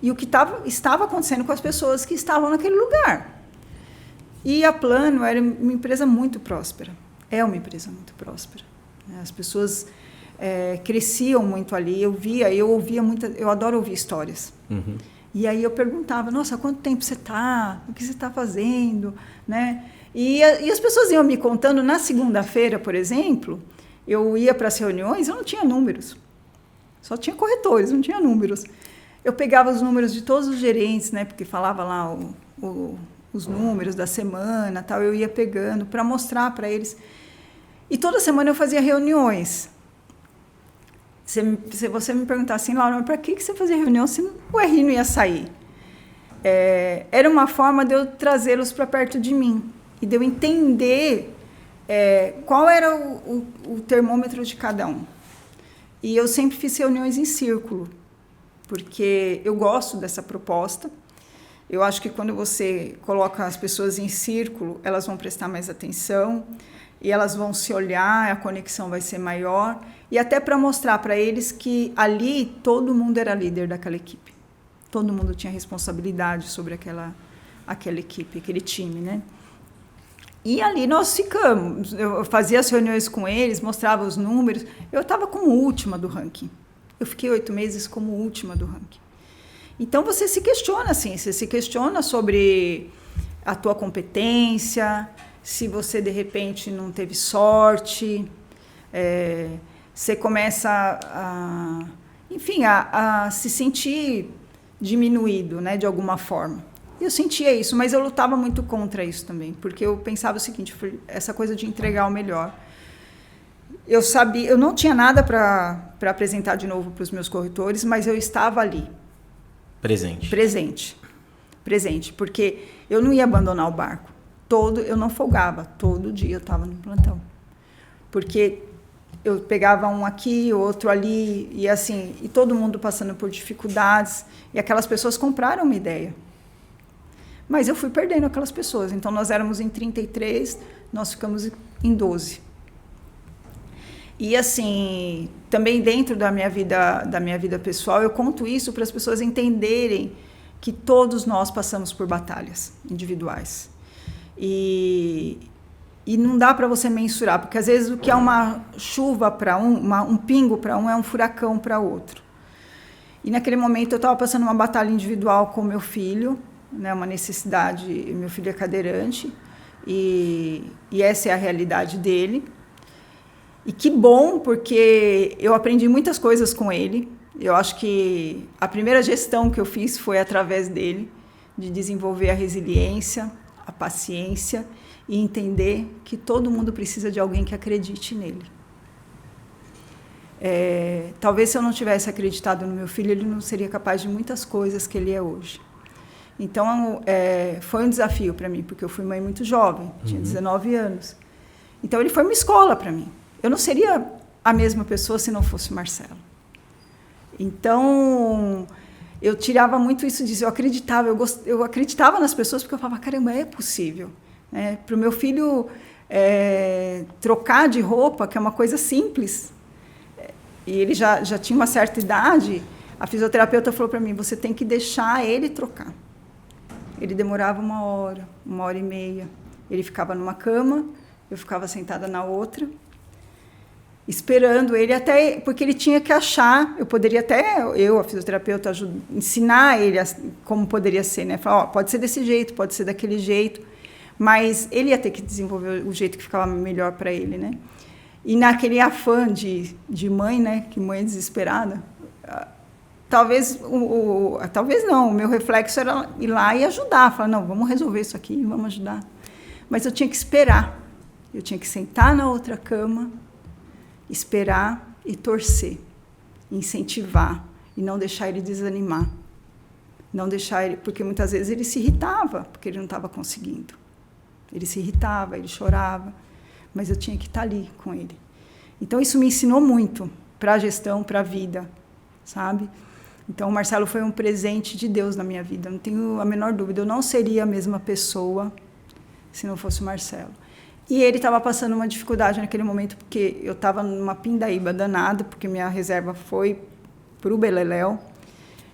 E o que estava acontecendo com as pessoas que estavam naquele lugar. E a Plano era uma empresa muito próspera. É uma empresa muito próspera. As pessoas cresciam muito ali. Eu ouvia muito. Eu adoro ouvir histórias. Uhum. E aí eu perguntava, nossa, há quanto tempo você está? O que você está fazendo? Né? E as pessoas iam me contando. Na segunda-feira, por exemplo, eu ia para as reuniões, eu não tinha números. Só tinha corretores, não tinha números. Eu pegava os números de todos os gerentes, né, porque falava lá os números da semana, tal, eu ia pegando para mostrar para eles. E toda semana eu fazia reuniões. Se você me perguntar assim, Laura, para que você fazia reunião se o RI não ia sair? Era uma forma de eu trazê-los para perto de mim e de eu entender qual era o termômetro de cada um. E eu sempre fiz reuniões em círculo, porque eu gosto dessa proposta. Eu acho que quando você coloca as pessoas em círculo, elas vão prestar mais atenção e elas vão se olhar, a conexão vai ser maior. E até para mostrar para eles que ali todo mundo era líder daquela equipe. Todo mundo tinha responsabilidade sobre aquela equipe, aquele time, né? E ali nós ficamos. Eu fazia as reuniões com eles, mostrava os números. Eu estava como última do ranking. Eu fiquei 8 meses como última do ranking. Então, você se questiona, assim, você se questiona sobre a tua competência, se você, de repente, não teve sorte, você começa a se sentir diminuído, né, de alguma forma. Eu sentia isso, mas eu lutava muito contra isso também, porque eu pensava o seguinte, essa coisa de entregar o melhor. Eu não tinha nada para apresentar de novo para os meus corretores, mas eu estava ali. Presente, porque eu não ia abandonar o barco. Eu não folgava, todo dia eu estava no plantão. Porque eu pegava um aqui, outro ali, e assim, e todo mundo passando por dificuldades, e aquelas pessoas compraram uma ideia. Mas eu fui perdendo aquelas pessoas. Então, nós éramos em 33, nós ficamos em 12. E, assim, também dentro da minha vida pessoal, eu conto isso para as pessoas entenderem que todos nós passamos por batalhas individuais. E não dá para você mensurar, porque às vezes o que é uma chuva para um pingo para um é um furacão para outro. E naquele momento eu estava passando uma batalha individual com meu filho, né, uma necessidade, meu filho é cadeirante, e essa é a realidade dele. E que bom, porque eu aprendi muitas coisas com ele. Eu acho que a primeira gestão que eu fiz foi através dele, de desenvolver a resiliência, a paciência e entender que todo mundo precisa de alguém que acredite nele. Talvez se eu não tivesse acreditado no meu filho, ele não seria capaz de muitas coisas que ele é hoje. Então, foi um desafio para mim, porque eu fui mãe muito jovem, tinha 19 anos. Então, ele foi uma escola para mim. Eu não seria a mesma pessoa se não fosse o Marcelo. Então, eu tirava muito isso disso. Eu acreditava nas pessoas porque eu falava, caramba, é possível. Para o meu filho trocar de roupa, que é uma coisa simples. E ele já tinha uma certa idade. A fisioterapeuta falou para mim, você tem que deixar ele trocar. Ele demorava 1h30. Ele ficava numa cama, eu ficava sentada na outra, esperando ele até... Porque ele tinha que achar, eu poderia até, a fisioterapeuta, ensinar ele como poderia ser, né? Falar, pode ser desse jeito, pode ser daquele jeito, mas ele ia ter que desenvolver o jeito que ficava melhor para ele, né? E naquele afã de mãe, né? Que mãe desesperada, talvez não, o meu reflexo era ir lá e ajudar, falar, não, vamos resolver isso aqui, vamos ajudar. Mas eu tinha que esperar, eu tinha que sentar na outra cama, esperar e torcer, incentivar e não deixar ele desanimar. Não deixar ele, porque muitas vezes ele se irritava, porque ele não estava conseguindo. Ele se irritava, ele chorava, mas eu tinha que estar ali com ele. Então isso me ensinou muito para a gestão, para a vida, sabe? Então o Marcelo foi um presente de Deus na minha vida, não tenho a menor dúvida. Eu não seria a mesma pessoa se não fosse o Marcelo. E ele estava passando uma dificuldade naquele momento, porque eu estava numa pindaíba danada, porque minha reserva foi para o Beleléu,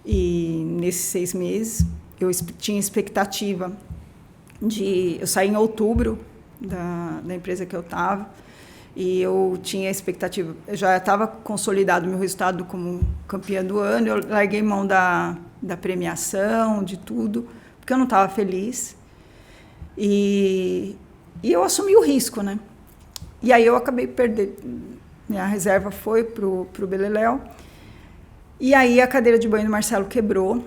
e nesses 6 meses eu tinha expectativa de... Eu saí em outubro da empresa que eu estava, e eu tinha expectativa... Eu já estava consolidado o meu resultado como campeã do ano, eu larguei mão da premiação, de tudo, porque eu não estava feliz. E eu assumi o risco, né? E aí eu acabei perdendo. Minha reserva foi pro Beleléu. E aí a cadeira de banho do Marcelo quebrou.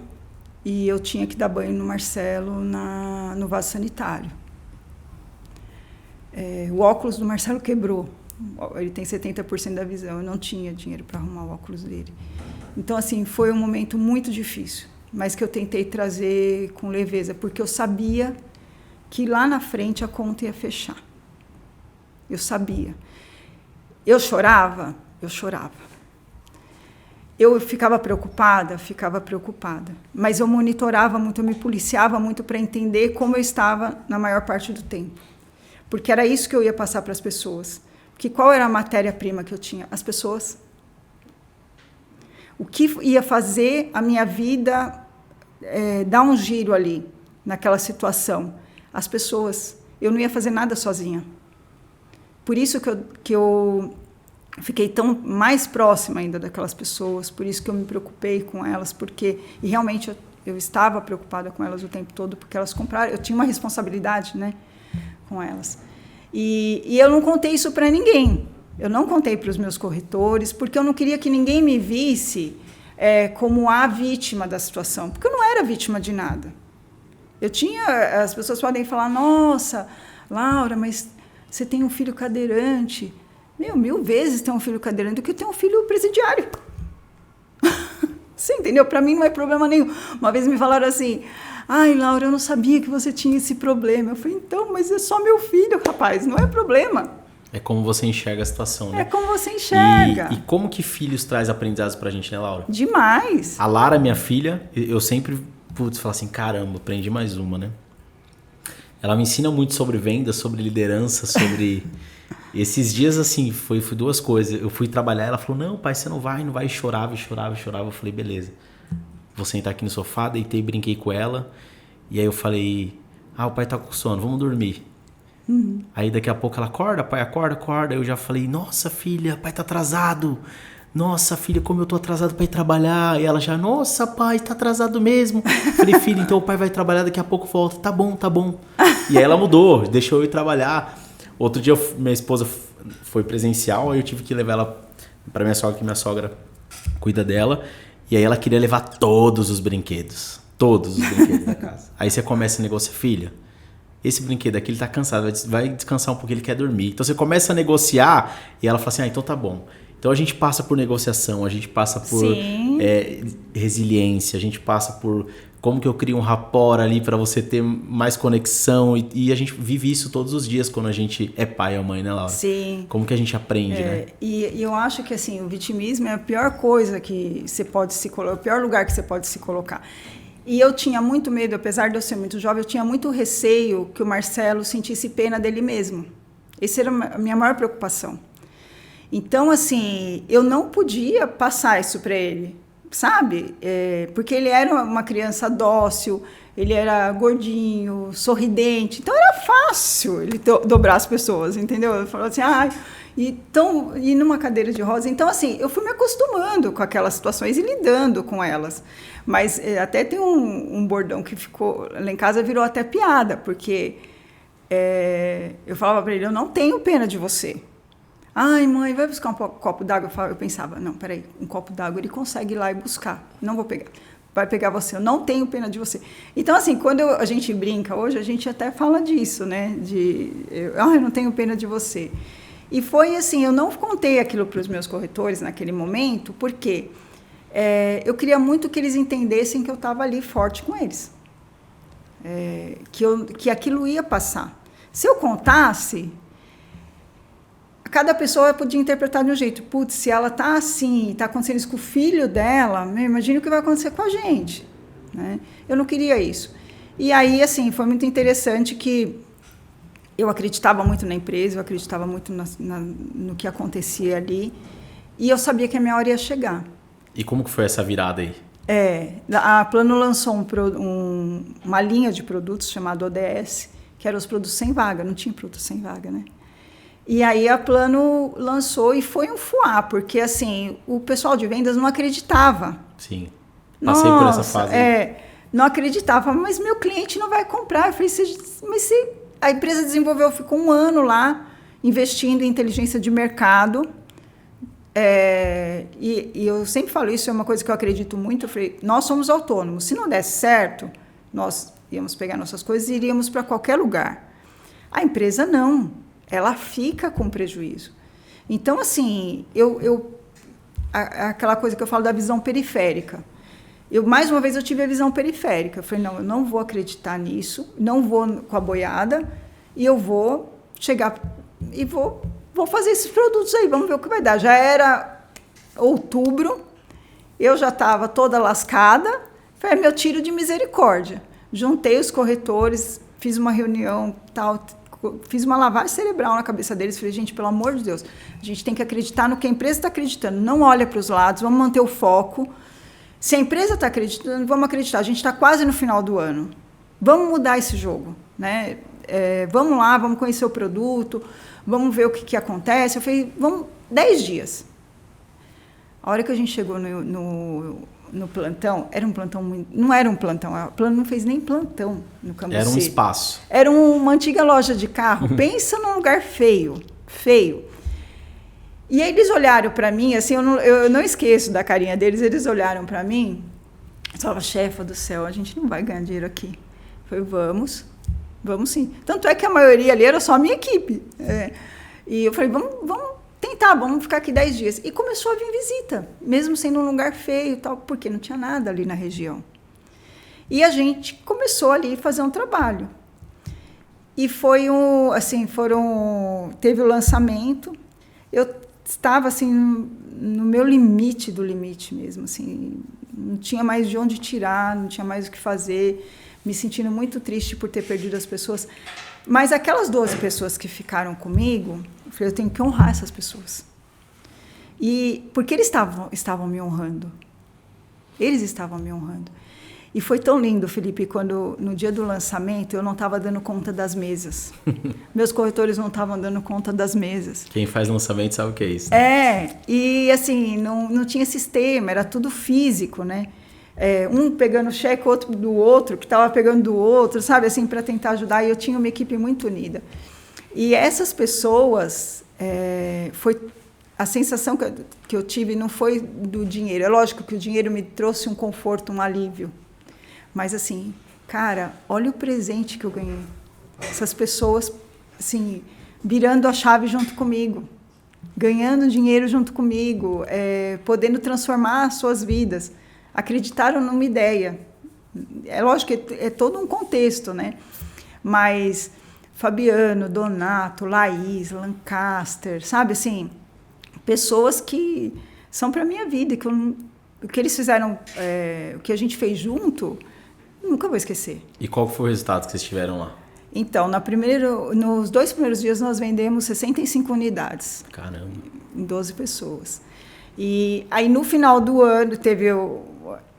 E eu tinha que dar banho no Marcelo no vaso sanitário. O óculos do Marcelo quebrou. Ele tem 70% da visão. Eu não tinha dinheiro para arrumar o óculos dele. Então, assim, foi um momento muito difícil. Mas que eu tentei trazer com leveza. Porque eu sabia que lá na frente a conta ia fechar. Eu sabia. Eu chorava. Eu ficava preocupada, mas eu monitorava muito, eu me policiava muito para entender como eu estava na maior parte do tempo. Porque era isso que eu ia passar para as pessoas. Porque qual era a matéria-prima que eu tinha? As pessoas. O que ia fazer a minha vida dar um giro ali, naquela situação? As pessoas. Eu não ia fazer nada sozinha. Por isso que eu fiquei tão mais próxima ainda daquelas pessoas, por isso que eu me preocupei com elas, e realmente eu estava preocupada com elas o tempo todo, porque elas compraram, eu tinha uma responsabilidade, né, com elas. E eu não contei isso para ninguém. Eu não contei para os meus corretores, porque eu não queria que ninguém me visse como a vítima da situação, porque eu não era vítima de nada. As pessoas podem falar, nossa, Laura, mas você tem um filho cadeirante. 1000 vezes ter um filho cadeirante do que ter um filho presidiário. Você entendeu? Para mim não é problema nenhum. Uma vez me falaram assim, ai, Laura, eu não sabia que você tinha esse problema. Eu falei, então, mas é só meu filho, rapaz, não é problema. É como você enxerga a situação, né? É como você enxerga. E como que filhos traz aprendizados pra gente, né, Laura? Demais. A Lara, minha filha, eu sempre... falo assim, caramba, aprendi mais uma, né? Ela me ensina muito sobre vendas, sobre liderança, sobre... Esses dias, assim, foi 2 coisas. Eu fui trabalhar, ela falou, não, pai, você não vai, chorava. Eu falei, beleza. Vou sentar aqui no sofá, deitei, brinquei com ela. E aí eu falei, o pai tá com sono, vamos dormir. Uhum. Aí daqui a pouco ela acorda, pai, acorda. Eu já falei, nossa, filha, pai tá atrasado. Nossa, filha, como eu tô atrasado pra ir trabalhar. E ela já, nossa, pai, tá atrasado mesmo. Falei, filha, então o pai vai trabalhar, daqui a pouco volta. Tá bom. E aí ela mudou, deixou eu ir trabalhar. Outro dia, minha esposa foi presencial, aí eu tive que levar ela pra minha sogra, que minha sogra cuida dela. E aí ela queria levar todos os brinquedos da casa. Aí você começa a negociar, filha, esse brinquedo aqui, ele tá cansado, vai descansar um pouco, ele quer dormir. Então você começa a negociar e ela fala assim, então tá bom. Então a gente passa por negociação, a gente passa por resiliência, a gente passa por como que eu crio um rapport ali para você ter mais conexão e a gente vive isso todos os dias quando a gente é pai ou mãe, né, Laura? Sim. Como que a gente aprende, né? E eu acho que assim, o vitimismo é a pior coisa que você pode se colocar, o pior lugar que você pode se colocar. E eu tinha muito medo, apesar de eu ser muito jovem, eu tinha muito receio que o Marcelo sentisse pena dele mesmo. Essa era a minha maior preocupação. Então, assim, eu não podia passar isso para ele, sabe? Porque ele era uma criança dócil, ele era gordinho, sorridente, então era fácil ele dobrar as pessoas, entendeu? Eu falava assim, então, e numa cadeira de rodas. Então, assim, eu fui me acostumando com aquelas situações e lidando com elas. Mas até tem um bordão que ficou lá em casa, virou até piada, porque eu falava para ele, eu não tenho pena de você. Ai, mãe, vai buscar um copo d'água? Eu pensava, não, peraí, um copo d'água ele consegue ir lá e buscar, não vou pegar. Vai pegar você, eu não tenho pena de você. Então, assim, quando a gente brinca hoje, a gente até fala disso, né? Eu não tenho pena de você. E foi assim, eu não contei aquilo para os meus corretores naquele momento, porque eu queria muito que eles entendessem que eu estava ali forte com eles. Que aquilo ia passar. Se eu contasse, cada pessoa podia interpretar de um jeito. Putz, se ela está assim, está acontecendo isso com o filho dela, imagina o que vai acontecer com a gente. Né? Eu não queria isso. E aí, assim, foi muito interessante que eu acreditava muito na empresa, eu acreditava muito no que acontecia ali, e eu sabia que a minha hora ia chegar. E como que foi essa virada aí? A Plano lançou uma linha de produtos chamada ODS, que eram os produtos sem vaga, não tinha produto sem vaga, né? E aí a Plano lançou e foi um fuá, porque assim, o pessoal de vendas não acreditava. Sim, passei por essa fase. Não acreditava, mas meu cliente não vai comprar. Eu falei, mas se a empresa desenvolveu, ficou 1 ano lá, investindo em inteligência de mercado. E eu sempre falo isso, é uma coisa que eu acredito muito. Eu falei, nós somos autônomos. Se não desse certo, nós íamos pegar nossas coisas e iríamos para qualquer lugar. A empresa não. Ela fica com prejuízo. Então, assim, aquela coisa que eu falo da visão periférica. Mais uma vez, eu tive a visão periférica. Eu falei, não, eu não vou acreditar nisso, não vou com a boiada, e eu vou chegar e vou fazer esses produtos aí, vamos ver o que vai dar. Já era outubro, eu já estava toda lascada, foi meu tiro de misericórdia. Juntei os corretores, fiz uma reunião, fiz uma lavagem cerebral na cabeça deles. Falei, gente, pelo amor de Deus, a gente tem que acreditar no que a empresa está acreditando. Não olha para os lados, vamos manter o foco. Se a empresa está acreditando, vamos acreditar. A gente está quase no final do ano. Vamos mudar esse jogo, né? Vamos lá, vamos conhecer o produto, vamos ver o que acontece. Eu falei, vamos, 10 dias. A hora que a gente chegou no plantão, era um plantão não era um plantão, a Plano não fez nem plantão no Cambuci. Era um espaço. Era uma antiga loja de carro. Pensa num lugar feio. E aí eles olharam para mim, assim, eu não esqueço da carinha deles, eles olharam para mim, eu falava, chefa do céu, a gente não vai ganhar dinheiro aqui. Eu falei, vamos sim. Tanto é que a maioria ali era só a minha equipe. E eu falei, vamos tentar, vamos ficar aqui 10 dias. E começou a vir visita, mesmo sendo um lugar feio e tal, porque não tinha nada ali na região. E a gente começou ali a fazer um trabalho. E teve o lançamento, eu estava assim no meu limite do limite mesmo, assim, não tinha mais de onde tirar, não tinha mais o que fazer, me sentindo muito triste por ter perdido as pessoas. Mas aquelas 12 pessoas que ficaram comigo, eu falei, eu tenho que honrar essas pessoas. E porque eles estavam me honrando. Eles estavam me honrando. E foi tão lindo, Felipe, quando no dia do lançamento eu não estava dando conta das mesas. Meus corretores não estavam dando conta das mesas. Quem faz lançamento sabe o que é isso. Né? E assim, não tinha sistema, era tudo físico, né? Um pegando cheque, outro do outro, que estava pegando do outro, sabe? Assim, para tentar ajudar. E eu tinha uma equipe muito unida. E essas pessoas, foi a sensação que eu tive não foi do dinheiro. É lógico que o dinheiro me trouxe um conforto, um alívio. Mas assim, cara, olha o presente que eu ganhei. Essas pessoas, assim, virando a chave junto comigo, ganhando dinheiro junto comigo, podendo transformar as suas vidas. Acreditaram numa ideia. É lógico que é todo um contexto, né? Mas Fabiano, Donato, Laís, Lancaster, sabe assim, pessoas que são para a minha vida, o que eles fizeram, o que a gente fez junto, nunca vou esquecer. E qual foi o resultado que vocês tiveram lá? Então, nos 2 primeiros dias nós vendemos 65 unidades. Caramba. Em 12 pessoas. E aí no final do ano teve...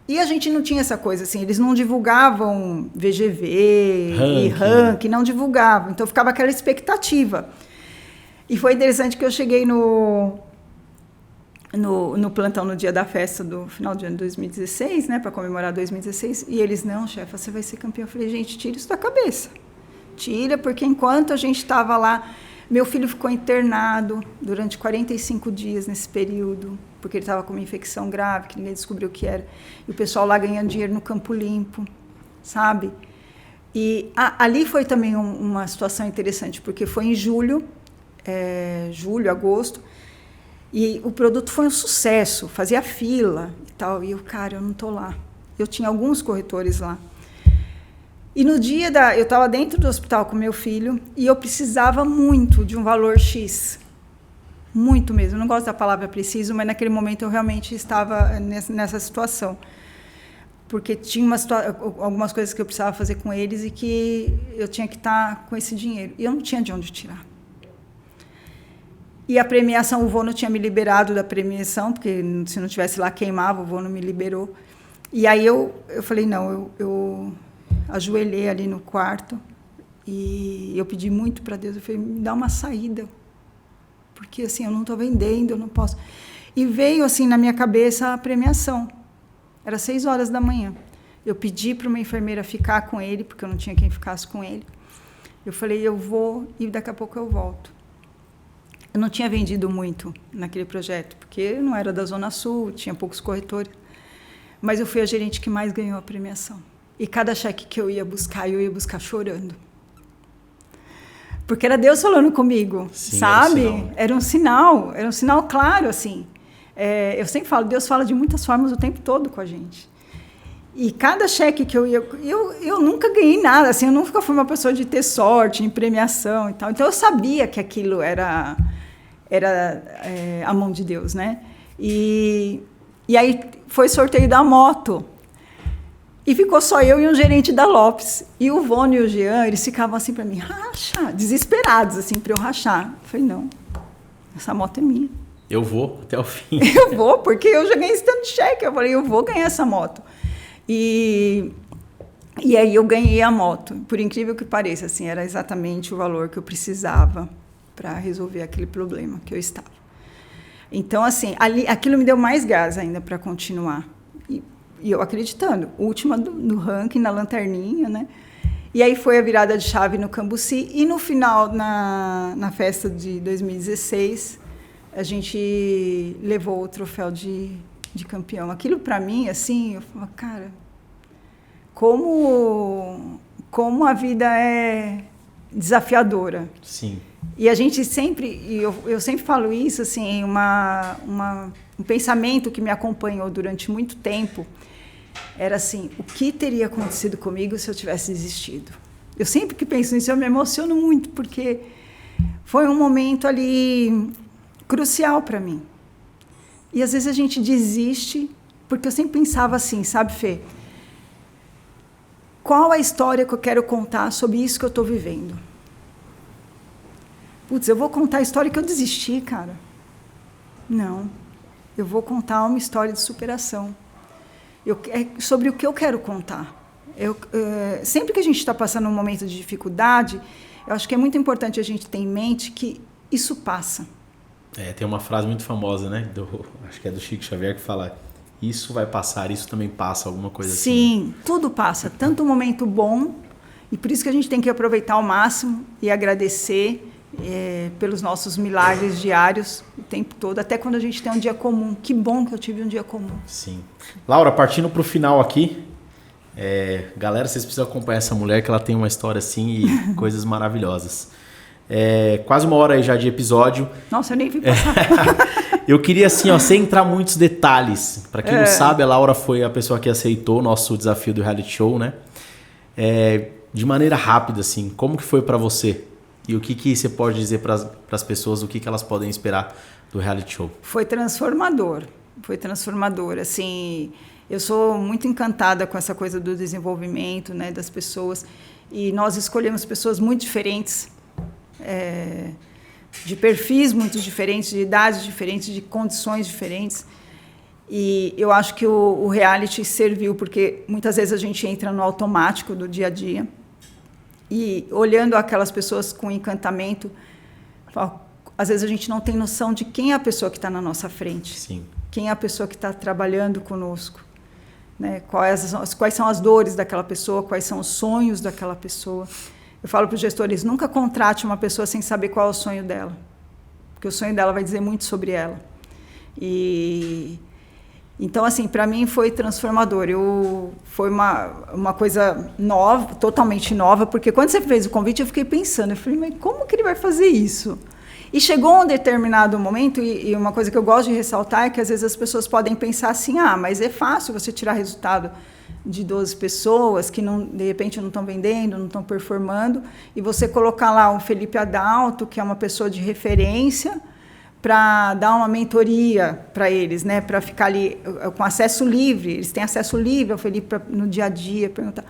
E a gente não tinha essa coisa assim, eles não divulgavam VGV e ranking, não divulgavam. Então ficava aquela expectativa. E foi interessante que eu cheguei no plantão no dia da festa do final de ano de 2016, né, para comemorar 2016, e eles, não, chefe, você vai ser campeão. Eu falei, gente, tira isso da cabeça. Tira, porque enquanto a gente estava lá, meu filho ficou internado durante 45 dias nesse período, porque ele estava com uma infecção grave, que ninguém descobriu o que era. E o pessoal lá ganhando dinheiro no Campo Limpo, sabe? E ali foi também uma situação interessante, porque foi em julho, agosto, e o produto foi um sucesso, fazia fila e tal. E eu, cara, eu não estou lá. Eu tinha alguns corretores lá. E no dia eu estava dentro do hospital com meu filho e eu precisava muito de um valor X. Muito mesmo. Eu não gosto da palavra preciso, mas naquele momento eu realmente estava nessa situação. Porque tinha algumas coisas que eu precisava fazer com eles e que eu tinha que estar com esse dinheiro. E eu não tinha de onde tirar. E a premiação, o Vono tinha me liberado da premiação, porque se não tivesse lá queimava, o Vono me liberou. E aí eu falei, não, eu ajoelhei ali no quarto e eu pedi muito para Deus, eu falei, me dá uma saída, porque assim, eu não estou vendendo, eu não posso. E veio assim na minha cabeça a premiação, era 6h da manhã. Eu pedi para uma enfermeira ficar com ele, porque eu não tinha quem ficasse com ele. Eu falei, eu vou e daqui a pouco eu volto. Eu não tinha vendido muito naquele projeto, porque eu não era da Zona Sul, tinha poucos corretores, mas eu fui a gerente que mais ganhou a premiação. E cada cheque que eu ia buscar chorando. Porque era Deus falando comigo, sim, sabe? Era um sinal claro, assim. Eu sempre falo, Deus fala de muitas formas o tempo todo com a gente. E cada cheque que eu ia... Eu nunca ganhei nada, assim, eu nunca fui uma pessoa de ter sorte em premiação e tal. Então, eu sabia que aquilo era a mão de Deus, né? E aí foi sorteio da moto. E ficou só eu e um gerente da Lopes. E o Vono e o Jean, eles ficavam assim para mim, racha, desesperados, assim, para eu rachar. Eu falei, não, essa moto é minha. Eu vou até o fim. Eu vou, porque eu já ganhei esse tanto de cheque. Eu falei, eu vou ganhar essa moto. E aí eu ganhei a moto. Por incrível que pareça, assim, era exatamente o valor que eu precisava para resolver aquele problema que eu estava. Então, assim, aquilo me deu mais gás ainda para continuar. E eu acreditando, última no ranking, na lanterninha, né? E aí foi a virada de chave no Cambuci. E no final, na festa de 2016, a gente levou o troféu de campeão. Aquilo, para mim, assim, eu falava, cara, como a vida é desafiadora. Sim. E a gente sempre, eu sempre falo isso, assim, um pensamento que me acompanhou durante muito tempo, era assim, o que teria acontecido comigo se eu tivesse desistido? Eu sempre que penso nisso, eu me emociono muito, porque foi um momento ali crucial para mim. E às vezes a gente desiste, porque eu sempre pensava assim, sabe, Fê? Qual a história que eu quero contar sobre isso que eu estou vivendo? Putz, eu vou contar a história que eu desisti, cara. Não. Eu vou contar uma história de superação. É sobre o que eu quero contar. Sempre que a gente está passando um momento de dificuldade, eu acho que é muito importante a gente ter em mente que isso passa. Tem uma frase muito famosa, né? Acho que é do Chico Xavier, que fala, isso vai passar, isso também passa, alguma coisa assim. Sim, tudo passa. Tanto um momento bom, e por isso que a gente tem que aproveitar ao máximo e agradecer pelos nossos milagres diários o tempo todo, até quando a gente tem um dia comum. Que bom que eu tive um dia comum. Sim. Laura, partindo para o final aqui, galera, vocês precisam acompanhar essa mulher, que ela tem uma história assim e coisas maravilhosas. Quase 1 hora aí já de episódio. Nossa, eu nem vi passar. Eu queria assim, sem entrar em muitos detalhes. Para quem não sabe, a Laura foi a pessoa que aceitou o nosso desafio do reality show, né? De maneira rápida, assim, como que foi para você? E o que você pode dizer para as pessoas, o que elas podem esperar do reality show? Foi transformador, assim, Eu sou muito encantada com essa coisa do desenvolvimento, né, das pessoas. E nós escolhemos pessoas muito diferentes, de perfis muito diferentes, de idades diferentes, de condições diferentes. E eu acho que o reality serviu, porque muitas vezes a gente entra no automático do dia a dia. E olhando aquelas pessoas com encantamento, às vezes a gente não tem noção de quem é a pessoa que está na nossa frente. Sim. Quem é a pessoa que está trabalhando conosco. Né? Quais são as dores daquela pessoa, quais são os sonhos daquela pessoa. Eu falo para os gestores, nunca contrate uma pessoa sem saber qual é o sonho dela. Porque o sonho dela vai dizer muito sobre ela. Então, assim, para mim foi transformador. Foi uma coisa nova, totalmente nova, porque quando você fez o convite, eu fiquei pensando, eu falei, mas como que ele vai fazer isso? E chegou um determinado momento, e uma coisa que eu gosto de ressaltar é que às vezes as pessoas podem pensar assim, mas é fácil você tirar resultado de 12 pessoas que de repente não estão vendendo, não estão performando, e você colocar lá o Felipe Adalto, que é uma pessoa de referência, para dar uma mentoria para eles, né, para ficar ali com acesso livre. Eles têm acesso livre ao Felipe no dia a dia, perguntar.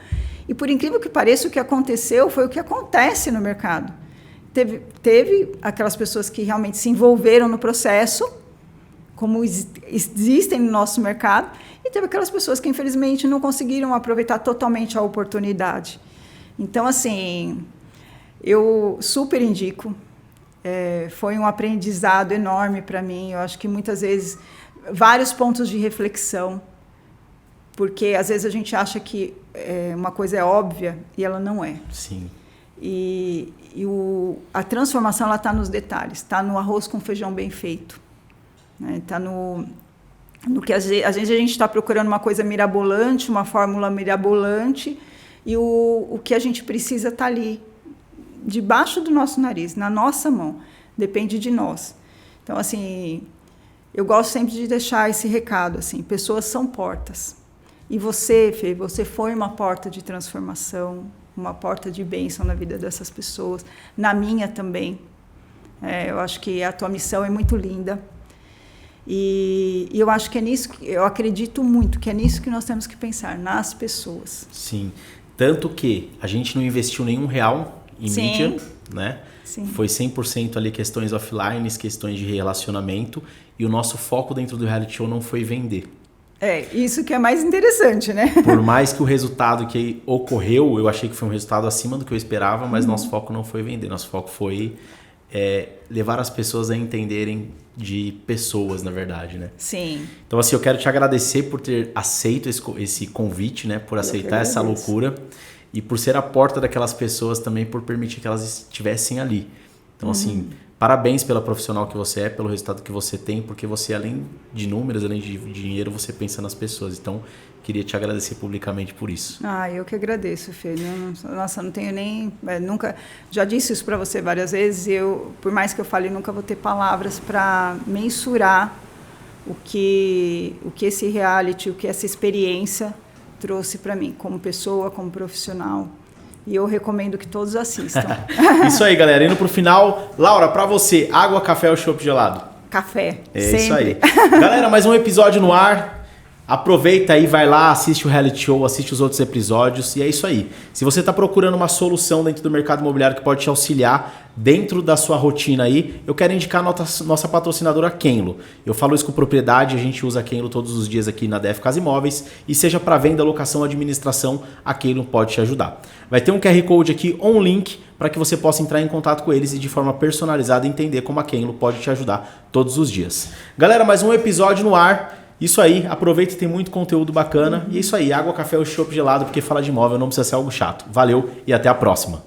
E por incrível que pareça, o que aconteceu foi o que acontece no mercado. Teve aquelas pessoas que realmente se envolveram no processo, como existem no nosso mercado, e teve aquelas pessoas que, infelizmente, não conseguiram aproveitar totalmente a oportunidade. Então, assim, eu super indico. Foi um aprendizado enorme para mim. Eu acho que, muitas vezes, vários pontos de reflexão, porque, às vezes, a gente acha que uma coisa é óbvia e ela não é. Sim. A transformação ela está nos detalhes, está no arroz com feijão bem feito, né? Está no que às vezes a gente está procurando uma coisa mirabolante, uma fórmula mirabolante, e o que a gente precisa está ali, debaixo do nosso nariz, na nossa mão, depende de nós. Então, assim, eu gosto sempre de deixar esse recado, assim, pessoas são portas, e você, Fê, você foi uma porta de transformação, uma porta de bênção na vida dessas pessoas, na minha também. Eu acho que a tua missão é muito linda. E eu acho que é nisso, eu acredito muito que é nisso que nós temos que pensar, nas pessoas. Sim. Tanto que a gente não investiu nenhum real em mídia, né? Sim. Foi 100% ali questões offline, questões de relacionamento, e o nosso foco dentro do reality show não foi vender. Isso que é mais interessante, né? Por mais que o resultado que ocorreu, eu achei que foi um resultado acima do que eu esperava, mas nosso foco não foi vender. Nosso foco foi levar as pessoas a entenderem de pessoas, na verdade, né? Sim. Então, assim, eu quero te agradecer por ter aceito esse convite, né? Por aceitar essa loucura e por ser a porta daquelas pessoas também, por permitir que elas estivessem ali. Então, assim, parabéns pela profissional que você é, pelo resultado que você tem, porque você, além de números, além de dinheiro, você pensa nas pessoas. Então, queria te agradecer publicamente por isso. Eu que agradeço, Fê. Nossa, não tenho nem... nunca... Já disse isso para você várias vezes, por mais que eu fale, nunca vou ter palavras para mensurar o que esse reality, o que essa experiência trouxe para mim, como pessoa, como profissional. E eu recomendo que todos assistam. Isso aí, galera. Indo pro final. Laura, pra você, água, café ou chopp gelado? Café. Sempre. Isso aí. Galera, mais um episódio no ar. Aproveita aí, vai lá, assiste o reality show, assiste os outros episódios e é isso aí. Se você está procurando uma solução dentro do mercado imobiliário que pode te auxiliar dentro da sua rotina aí, eu quero indicar a nossa patrocinadora Kenlo. Eu falo isso com propriedade, a gente usa a Kenlo todos os dias aqui na DF Casa Imóveis e seja para venda, locação, administração, a Kenlo pode te ajudar. Vai ter um QR Code aqui ou um link para que você possa entrar em contato com eles e de forma personalizada entender como a Kenlo pode te ajudar todos os dias. Galera, mais um episódio no ar. Isso aí, aproveita, tem muito conteúdo bacana. E é isso aí, água, café ou chopp gelado, porque falar de imóvel não precisa ser algo chato. Valeu e até a próxima.